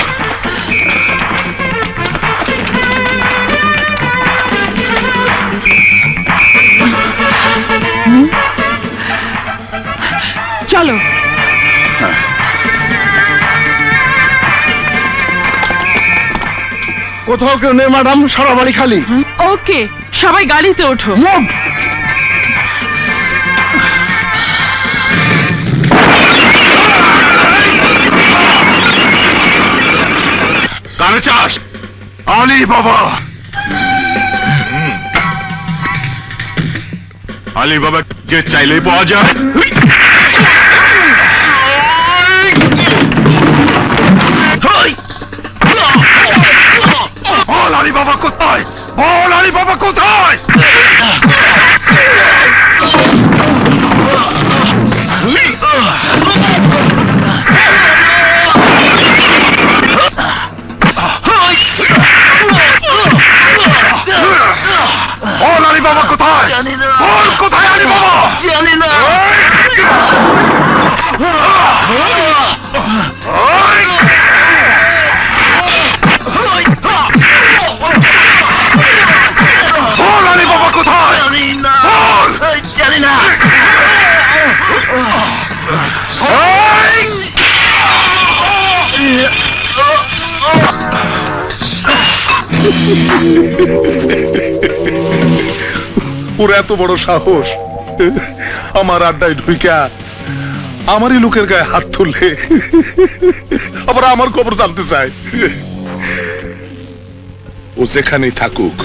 চলো। কোথাও কেউ নেই ম্যাডাম, সারা বাড়ি খালি। ওকে, সবাই গাড়িতে ওঠো। কানে চাস? আলী বাবা। আলী বাবা যে চাইলেই পাওয়া যায়। বল আলী বাবা কোথায়? বল আলী বাবা কোথায়? বল আলী বাবা কোথায়? বল কোথায় আলী বাবা? জানি না। বল আলী ওর এত বড় সাহস আমার আড্ডায় ঢুইকা আমারই লোকের গায়ে হাত তুললে, আবার আমার খবর জানতে চায়। ও যেখানেই থাকুক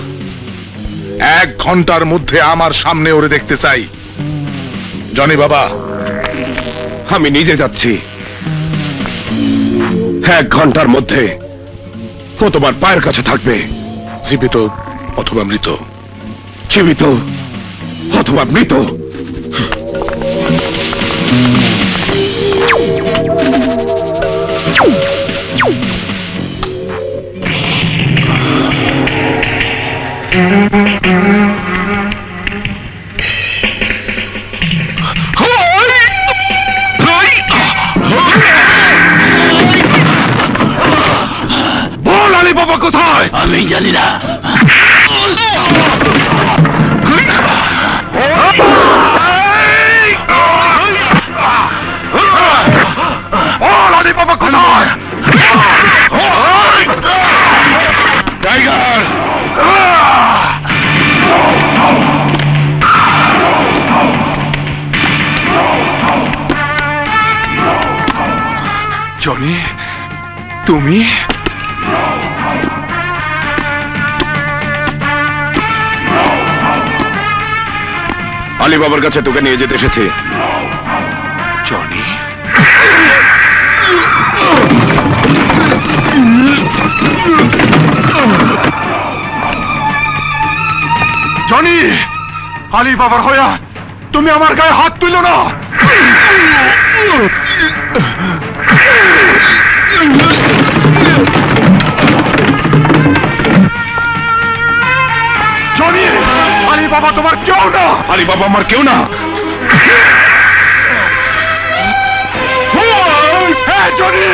1 ঘন্টার মধ্যে আমার সামনে ওরে দেখতে চাই। জনি বাবা, আমি নিজে যাচ্ছি। 1 ঘন্টার মধ্যে ও তোমার পায়ের কাছে থাকবে। জীবিত অথবা মৃত। জীবিত অথবা মৃত। বল আলী বাবা কোথায়? আমি জানি না। বল আলী বাবা কোথায়? টাইগার! জনি, তুমি? আলী বাবার কাছে তোকে নিয়ে যেতে এসেছি। জনি, জনি, আলী বাবার হইয়া তুমি আমার গায়ে হাত তুলো না। জনি, আলী বাবা তোমার কেউ না। আলী বাবা আমার কেউ না। হ্যাঁ জনি,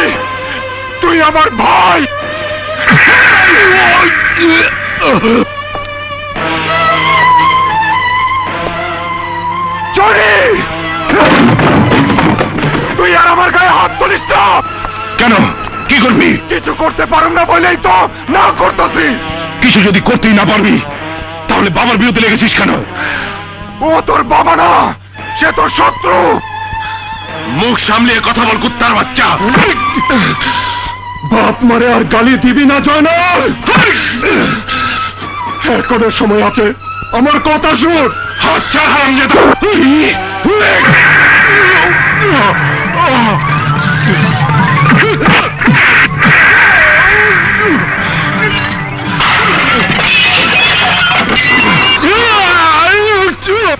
তুই আমার ভাই। জনি, তুই আর আমার গায়ে হাত তুলিস না। কেন, কি করবি? কিছু করতে পারুম না বলেই তো না করতেছি। কিছু যদি করতেই না পারবি তাহলে বাবার বিরুদ্ধে লেগেছিস কেন? ও তোর বাবা না, সে তোর শত্রু। মুখ সামলিয়ে কথা বল, কুত্তার বাচ্চা। বাপ মারে আর গালি দিবি না জয়নাল। এখনো সময় আছে, আমার কথা শুন। আচ্ছা হারামজাদা।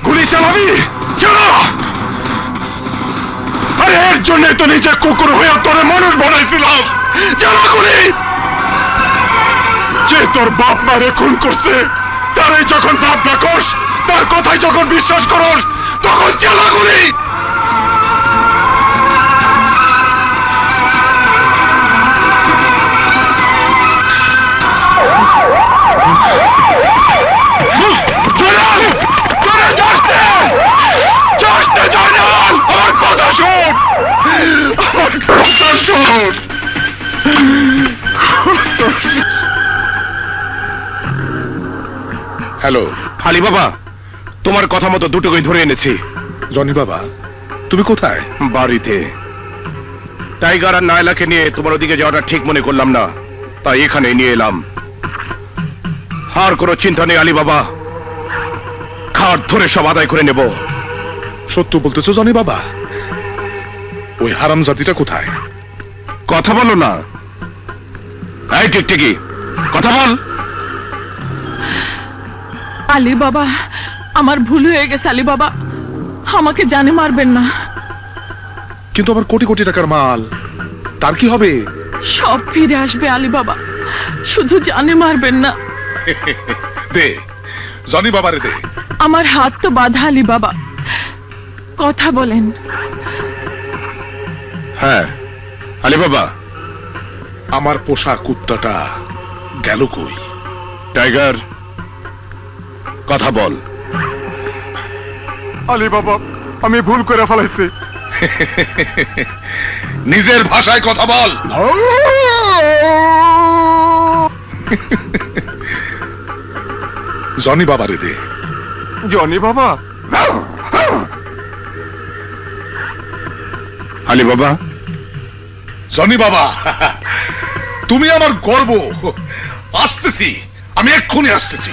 গুলি চালাবি? চালা। আরে এর জন্য তো নিজে কুকুর হয়ে তোরে মানুষ বানাইছিলাম। চালা গুলি। যে তোর বাপ মারে খুন করছে তারই যখন বাপ ডাকস, তার কথাই যখন বিশ্বাস করস, তখন চালা গুলি। হ্যালো আলী বাবা, তোমার কথা মতো দুটোকেই ধরে এনেছি। জনি বাবা, তুমি কোথায়? বাড়িতে। টাইগার আর নায়লাকে নিয়ে তোমার ওদিকে যাওয়াটা ঠিক মনে করলাম না, তাই এখানে নিয়ে এলাম। আর কোনো চিন্তা নেই আলী বাবা, খাট ধরে সব আদায় করে নেব। সত্য বলতেছো জনি বাবা? ওই হারামজাদিটা কোথায়? কথা বলো না। এই টিকটিকি, কথা বল। আলী বাবা, আমার ভুল হয়ে গেছে। আলী বাবা, আমাকে জানে মারবেন না। কিন্তু আমার কোটি কোটি টাকার মাল, তার কি হবে? সব ফিরে আসবে আলী বাবা, শুধু জানে মারবেন না। দে জনি বাবারে দে। আমার হাত তো বাঁধা আলী বাবা, কথা বলেন। হ্যাঁ আলী বাবা। আমার পোষা কুত্তাটা গেল কই? টাইগার, কথা বল। আলী বাবা, আমি ভুল করে ফেলাইছি। নিজের ভাষায় কথা বল। জনি বাবারে দে। জনি বাবা? আলী বাবা। জনি বাবা, তুমি আমার গর্ব। আসতেছি, আমি এক্ষুনি আসতেছি।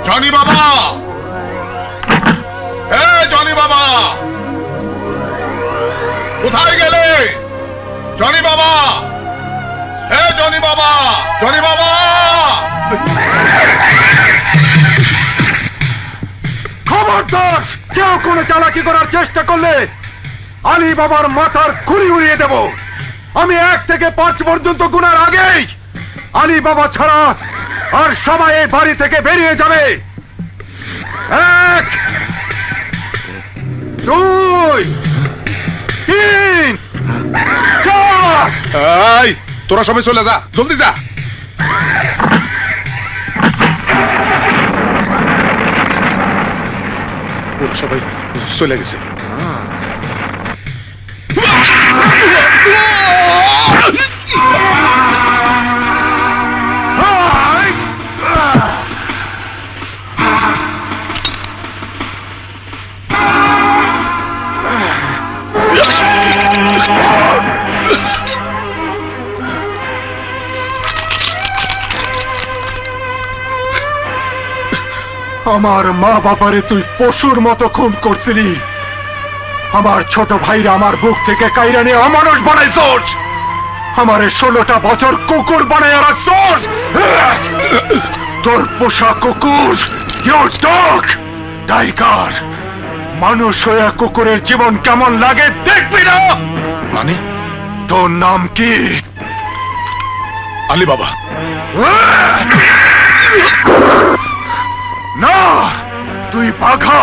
জনি বাবা, জনি বাবা, কোথায় গেলে? জনি বাবা, জনি বাবা, জনি বাবা। খবরদার, কেউ কোনো চালাকি করার চেষ্টা করলে আলী বাবার মাথার খুলি উড়িয়ে দেব। আমি 1 থেকে 5 পর্যন্ত গুনার আগেই আলী বাবা ছাড়া আর সবাই এই বাড়ি থেকে বেরিয়ে যাবে। 1, 2, 3, 4। এই, তোরা সবাই চলে যা, জলদি যা। ওরা সবাই চলে গেছে। আমার মা বাবারে তুই পশুর মতো খুন করছিলি। আমার ছোট ভাইরা আমার বুক থেকে কাইরা নিয়ে অমানুষ বানাইছস। আমারে 16টা বছর কুকুর বানাইয়া রাখছস। তোর পোষা কুকুর, ইউর ডগ, টাইগার। মানুষ হয়ে কুকুরের জীবন কেমন লাগে দেখবি না? মানে? তোর নাম কি? আলী বাবা। না, তুই বাঘা,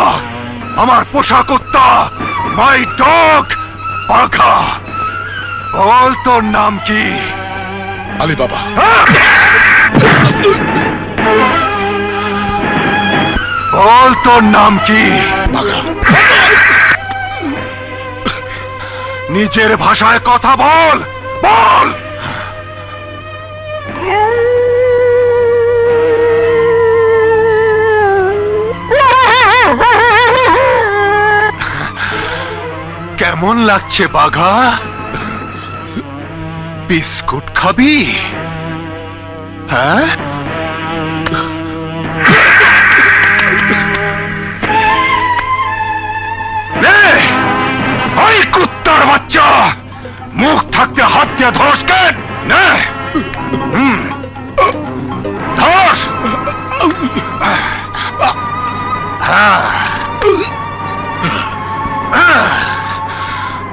আমার পোষা কুত্তা, মাই ডগ, বাঘা। বল তোর নাম কি? আলী বাবা। বল তোর নাম কি? বাঘা। নিজের ভাষায় কথা বল, বল। কেমন লাগছে বাঘা? বিস্কুট খাবি? হ্যাঁ? ওই কুত্তার বাচ্চা, মুখ থাকতে হাত দিয়ে ধস কেন? ধস।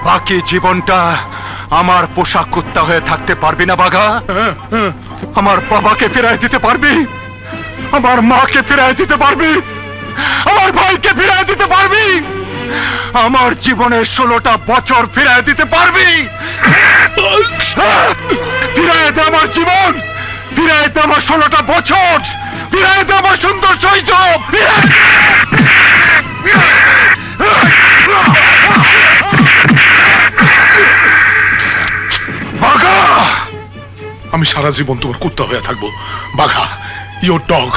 বাকি জীবনটা আমার পোষা কুত্তা হয়ে থাকতে পারবি না বাঘা? আমার বাবাকে ফিরাই দিতে পারবি? আমার মাকে ফিরাই দিতে পারবি? আমার ভাইকে ফিরাই দিতে পারবি? আমার জীবনের 16টা বছর ফিরাই দিতে পারবি? ফিরাই দে আমার জীবন, ফিরাই দে আমার 16টা বছর, ফিরাই দে আমার সুন্দর শৈশব। বাঘা, আমি সারা জীবন তোমার কুত্তা হয়ে থাকবো। বাঘা, ইউর ডগ।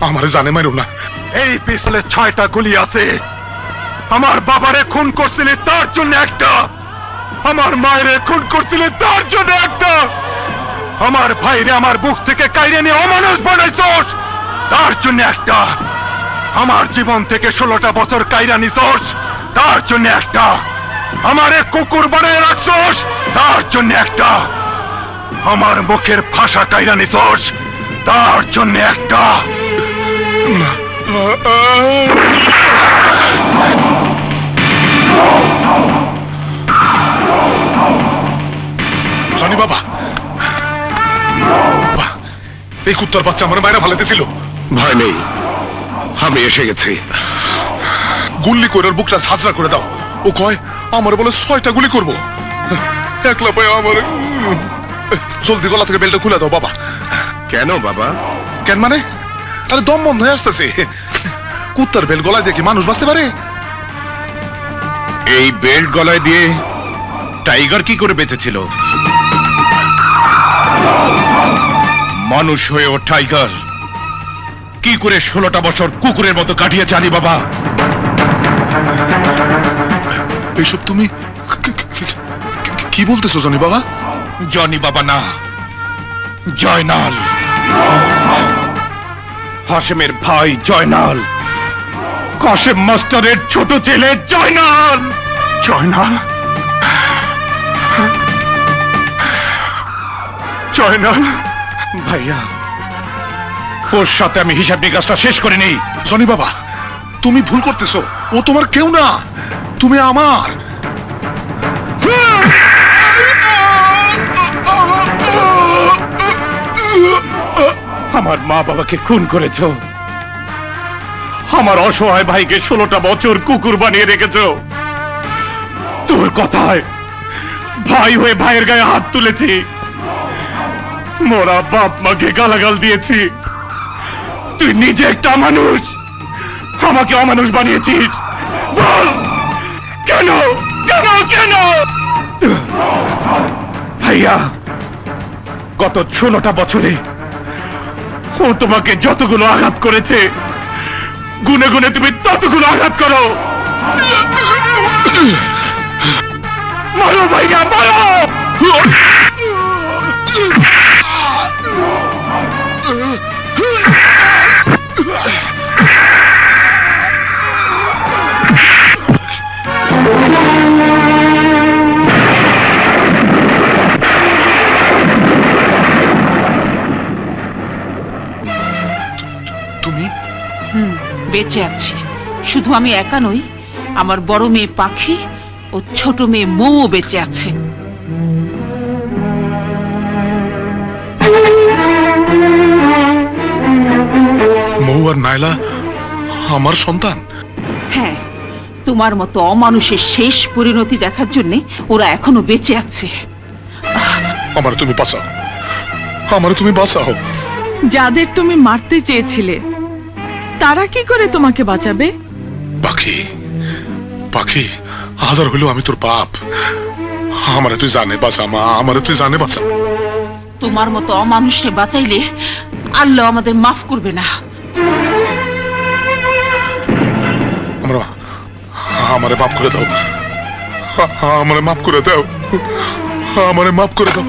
আমারে জানে মারো না। এই পিছলে 6টা গুলি আছে। আমার বাবারে খুন করছিলে তার জন্য একটা, আমার মায়েরে খুন করছিলে তার জন্য একটা, আমার ভাইরে আমার বুক থেকে কাইরে নিয়ে অমানুষ বানাইছস তার জন্য একটা, আমার জীবন থেকে 16টা বছর কাইরা নিছস তার জন্য একটা, আমারে কুকুর বানায় রাখছস তার জন্য একটা, আমার মুখের ভাষা কাইরা নিছস তার জন্য একটা। জনি বাবা, এই কুত্তার বাচ্চা আমার মায়েরা ফালাইতেছিল। ভয় নেই, আমি এসে গেছি। গুল্লি করে ওর বুকটা ঝাঁঝরা করে দাও। ও কয় আমার বলে 6টা গুলি করব। একলা পায় আমার। জলদি গলা থেকে বেলটা খুলে দাও বাবা। কেন বাবা? কেন মানে? আরে দম বন্ধ হয়ে আসতেছে। কুত্তার বেল গলায় দিয়ে কি মানুষ বাঁচতে পারে? এই বেল্ট গলায় দিয়ে টাইগার কি করে বেঁচেছিল? মানুষ হয়ে ও টাইগার কি করে 16টা বছর কুকুরের মতো কাটিয়েছে আলী বাবা? এইসব তুমি কি বলতেছো জনি বাবা? জনি বাবা না, জয়নাল। হাশেমের ভাই জয়নাল, কাশেম মাস্টারের ছোট ছেলে জয়নাল। জয়নাল? জয়নাল? ভাইয়া, ওর সাথে আমি হিসাব নিকাশটা শেষ করে নেই। জনি বাবা, তুমি ভুল করতেছো। ও তোমার কেউ না, তুমি আমার। আমার মা বাবাকে খুন করেছ, আমার অসহায় ভাইকে 16টা বছর কুকুর বানিয়ে রেখেছ। তোর কথায় ভাই হয়ে ভাইয়ের গায়ে হাত তুলেছি, মোরা বাপ মাকে গালাগাল দিয়েছি। তুই নিজে একটা মানুষ, আমাকে অমানুষ বানিয়েছিস। বল কেন কেন কেন? ভাইয়া, গত 16টা বছরে ও তোমাকে যতগুলো আঘাত করেছে, গুনে গুনে তুমি ততগুলো আঘাত করো। মারো ভাইয়া, মারো। তুমি? বেঁচে আছি। শুধু আমি একা নই, আমার বড় মেয়ে পাখি ও ছোট মেয়ে মৌও বেঁচে আছে। মৌ আর নাইলা আমার সন্তান? হ্যাঁ, তোমার মতো অমানুষের শেষ পরিণতি দেখার জন্য ওরা এখনো বেঁচে আছে। আমার তুমি বাঁচাও, আমার তুমি বাঁচাও। যাদের তুমি মারতে চেয়েছিলে তারা কি করে তোমাকে বাঁচাবে? পাখি, পাখি, হাজার হইলেও আমি তোর বাপ। আমারে তুই জানে বাঁচা মা, আমারে তুই জানে বাঁচা। তোমার মতো অমানুষকে বাঁচাইলে আল্লাহ আমাদের মাফ করবে না। আমারে মাফ করে দাও, আমারে মাফ করে দাও, আমারে মাফ করে দাও।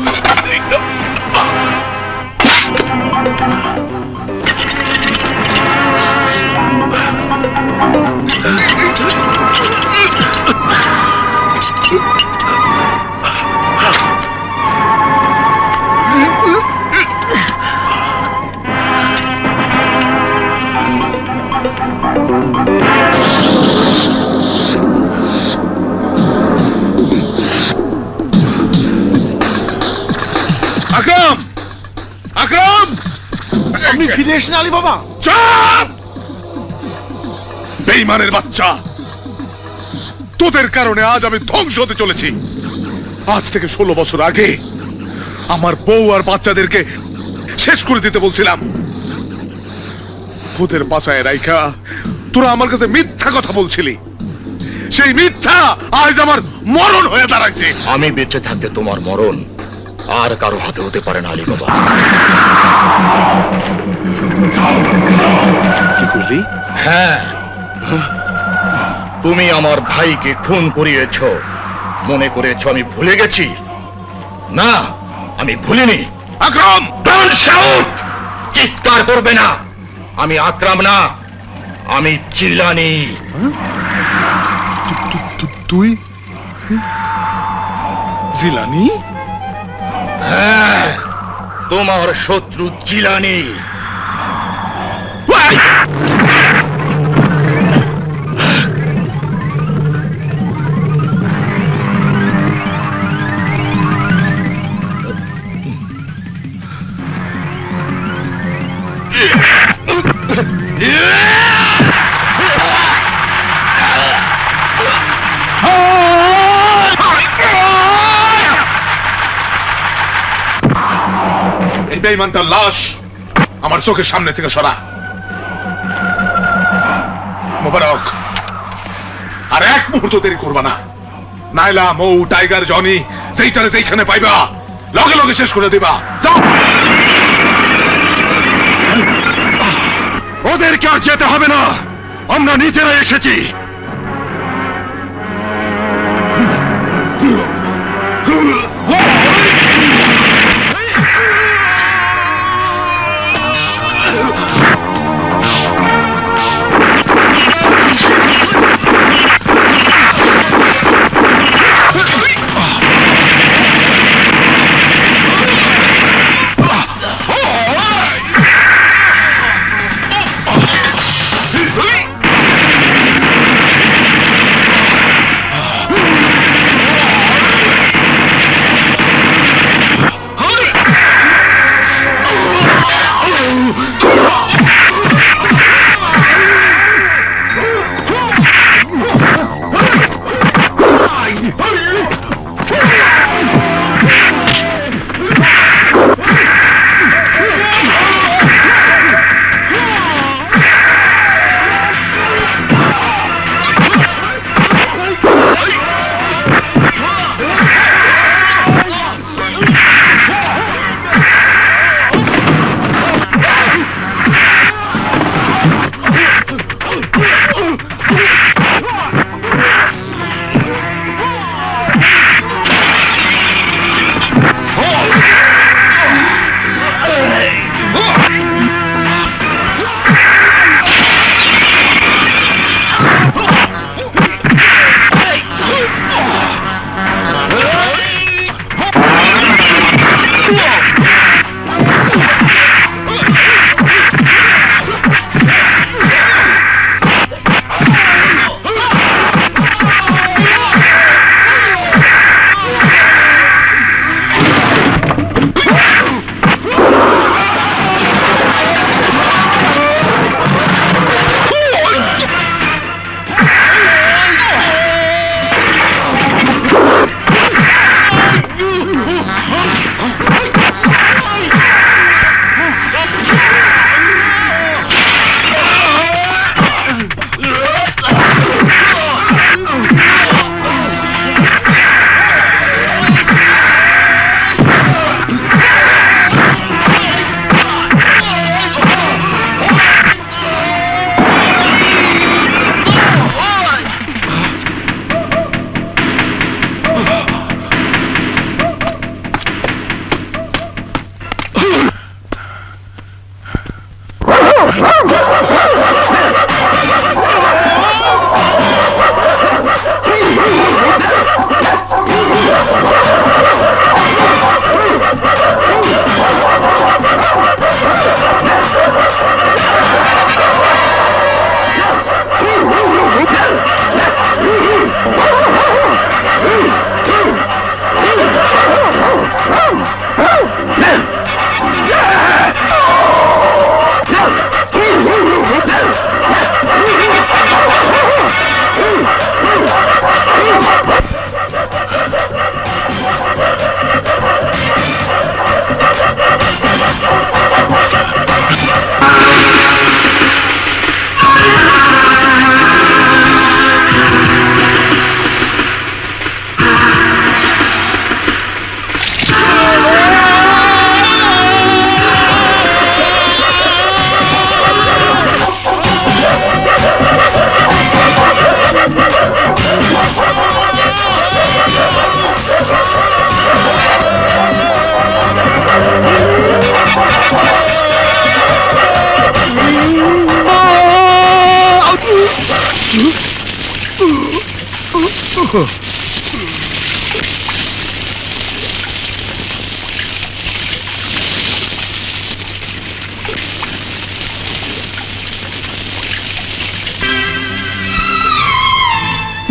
আকরাম, আকরাম, আপনি ফিরে এসেছেন আলী বাবা? চাপ! বেঈমানের বাচ্চা, তোদের কারণে আজ আমি ধ্বংস হতে চলেছি। আজ থেকে 16 বছর আগে আমার বউ আর বাচ্চাদেরকে শেষ করে দিতে বলছিলাম। ওদের বাঁচায় রাইখা তোরা আমার কাছে মিথ্যা কথা বলছিলি। সেই মিথ্যা আজ আমার মরণ হয়ে দাঁড়াইছে। আমি বেঁচে থাকতে তোমার মরণ আর কারো হাতে হতে পারে না আলী বাবা। কি করলি? হ্যাঁ, তুমি আমার ভাইকে খুন করিয়েছ। মনে করেছ আমি ভুলে গেছি? না, আমি ভুলিনি। আকরাম, ডোন্ট শাউট! চিৎকার করবে না। আমি আকরাম না, আমি জিলানী। তুই জিলানী? হ্যাঁ, তোমার শত্রু জিলানী। বেঈমানটার লাশ আমার চোখের সামনে থেকে সরা। মোবারক, আর এক মুহূর্ত দেরি করবা না, নাইলা মৌ টাইগার জনি যেইটারে যেইখানে পাইবা লগে লগে শেষ করে দিবা। যাও। ওদেরকে আর যেতে হবে না, আমরা নিজেরা এসেছি।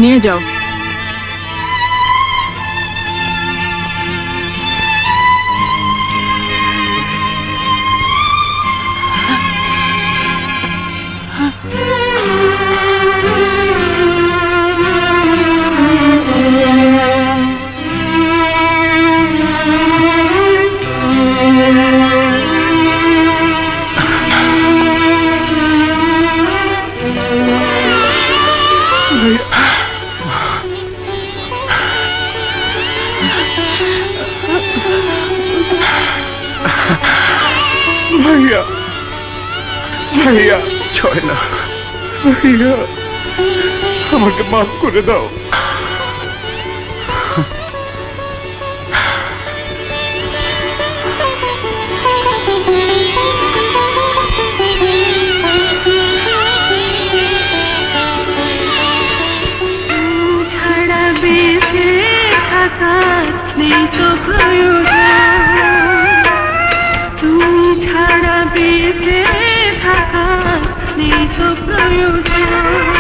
নিয়ে যাও। ভাইয়া ভাইয়া ছয় না ভাইয়া আমাকে মাফ করে দাও ছাড়া বেঁচে থাকা নেই তো প্রয়োজন, তুমি ছাড়া বেঁচে থাকা নেই তো প্রয়োজন।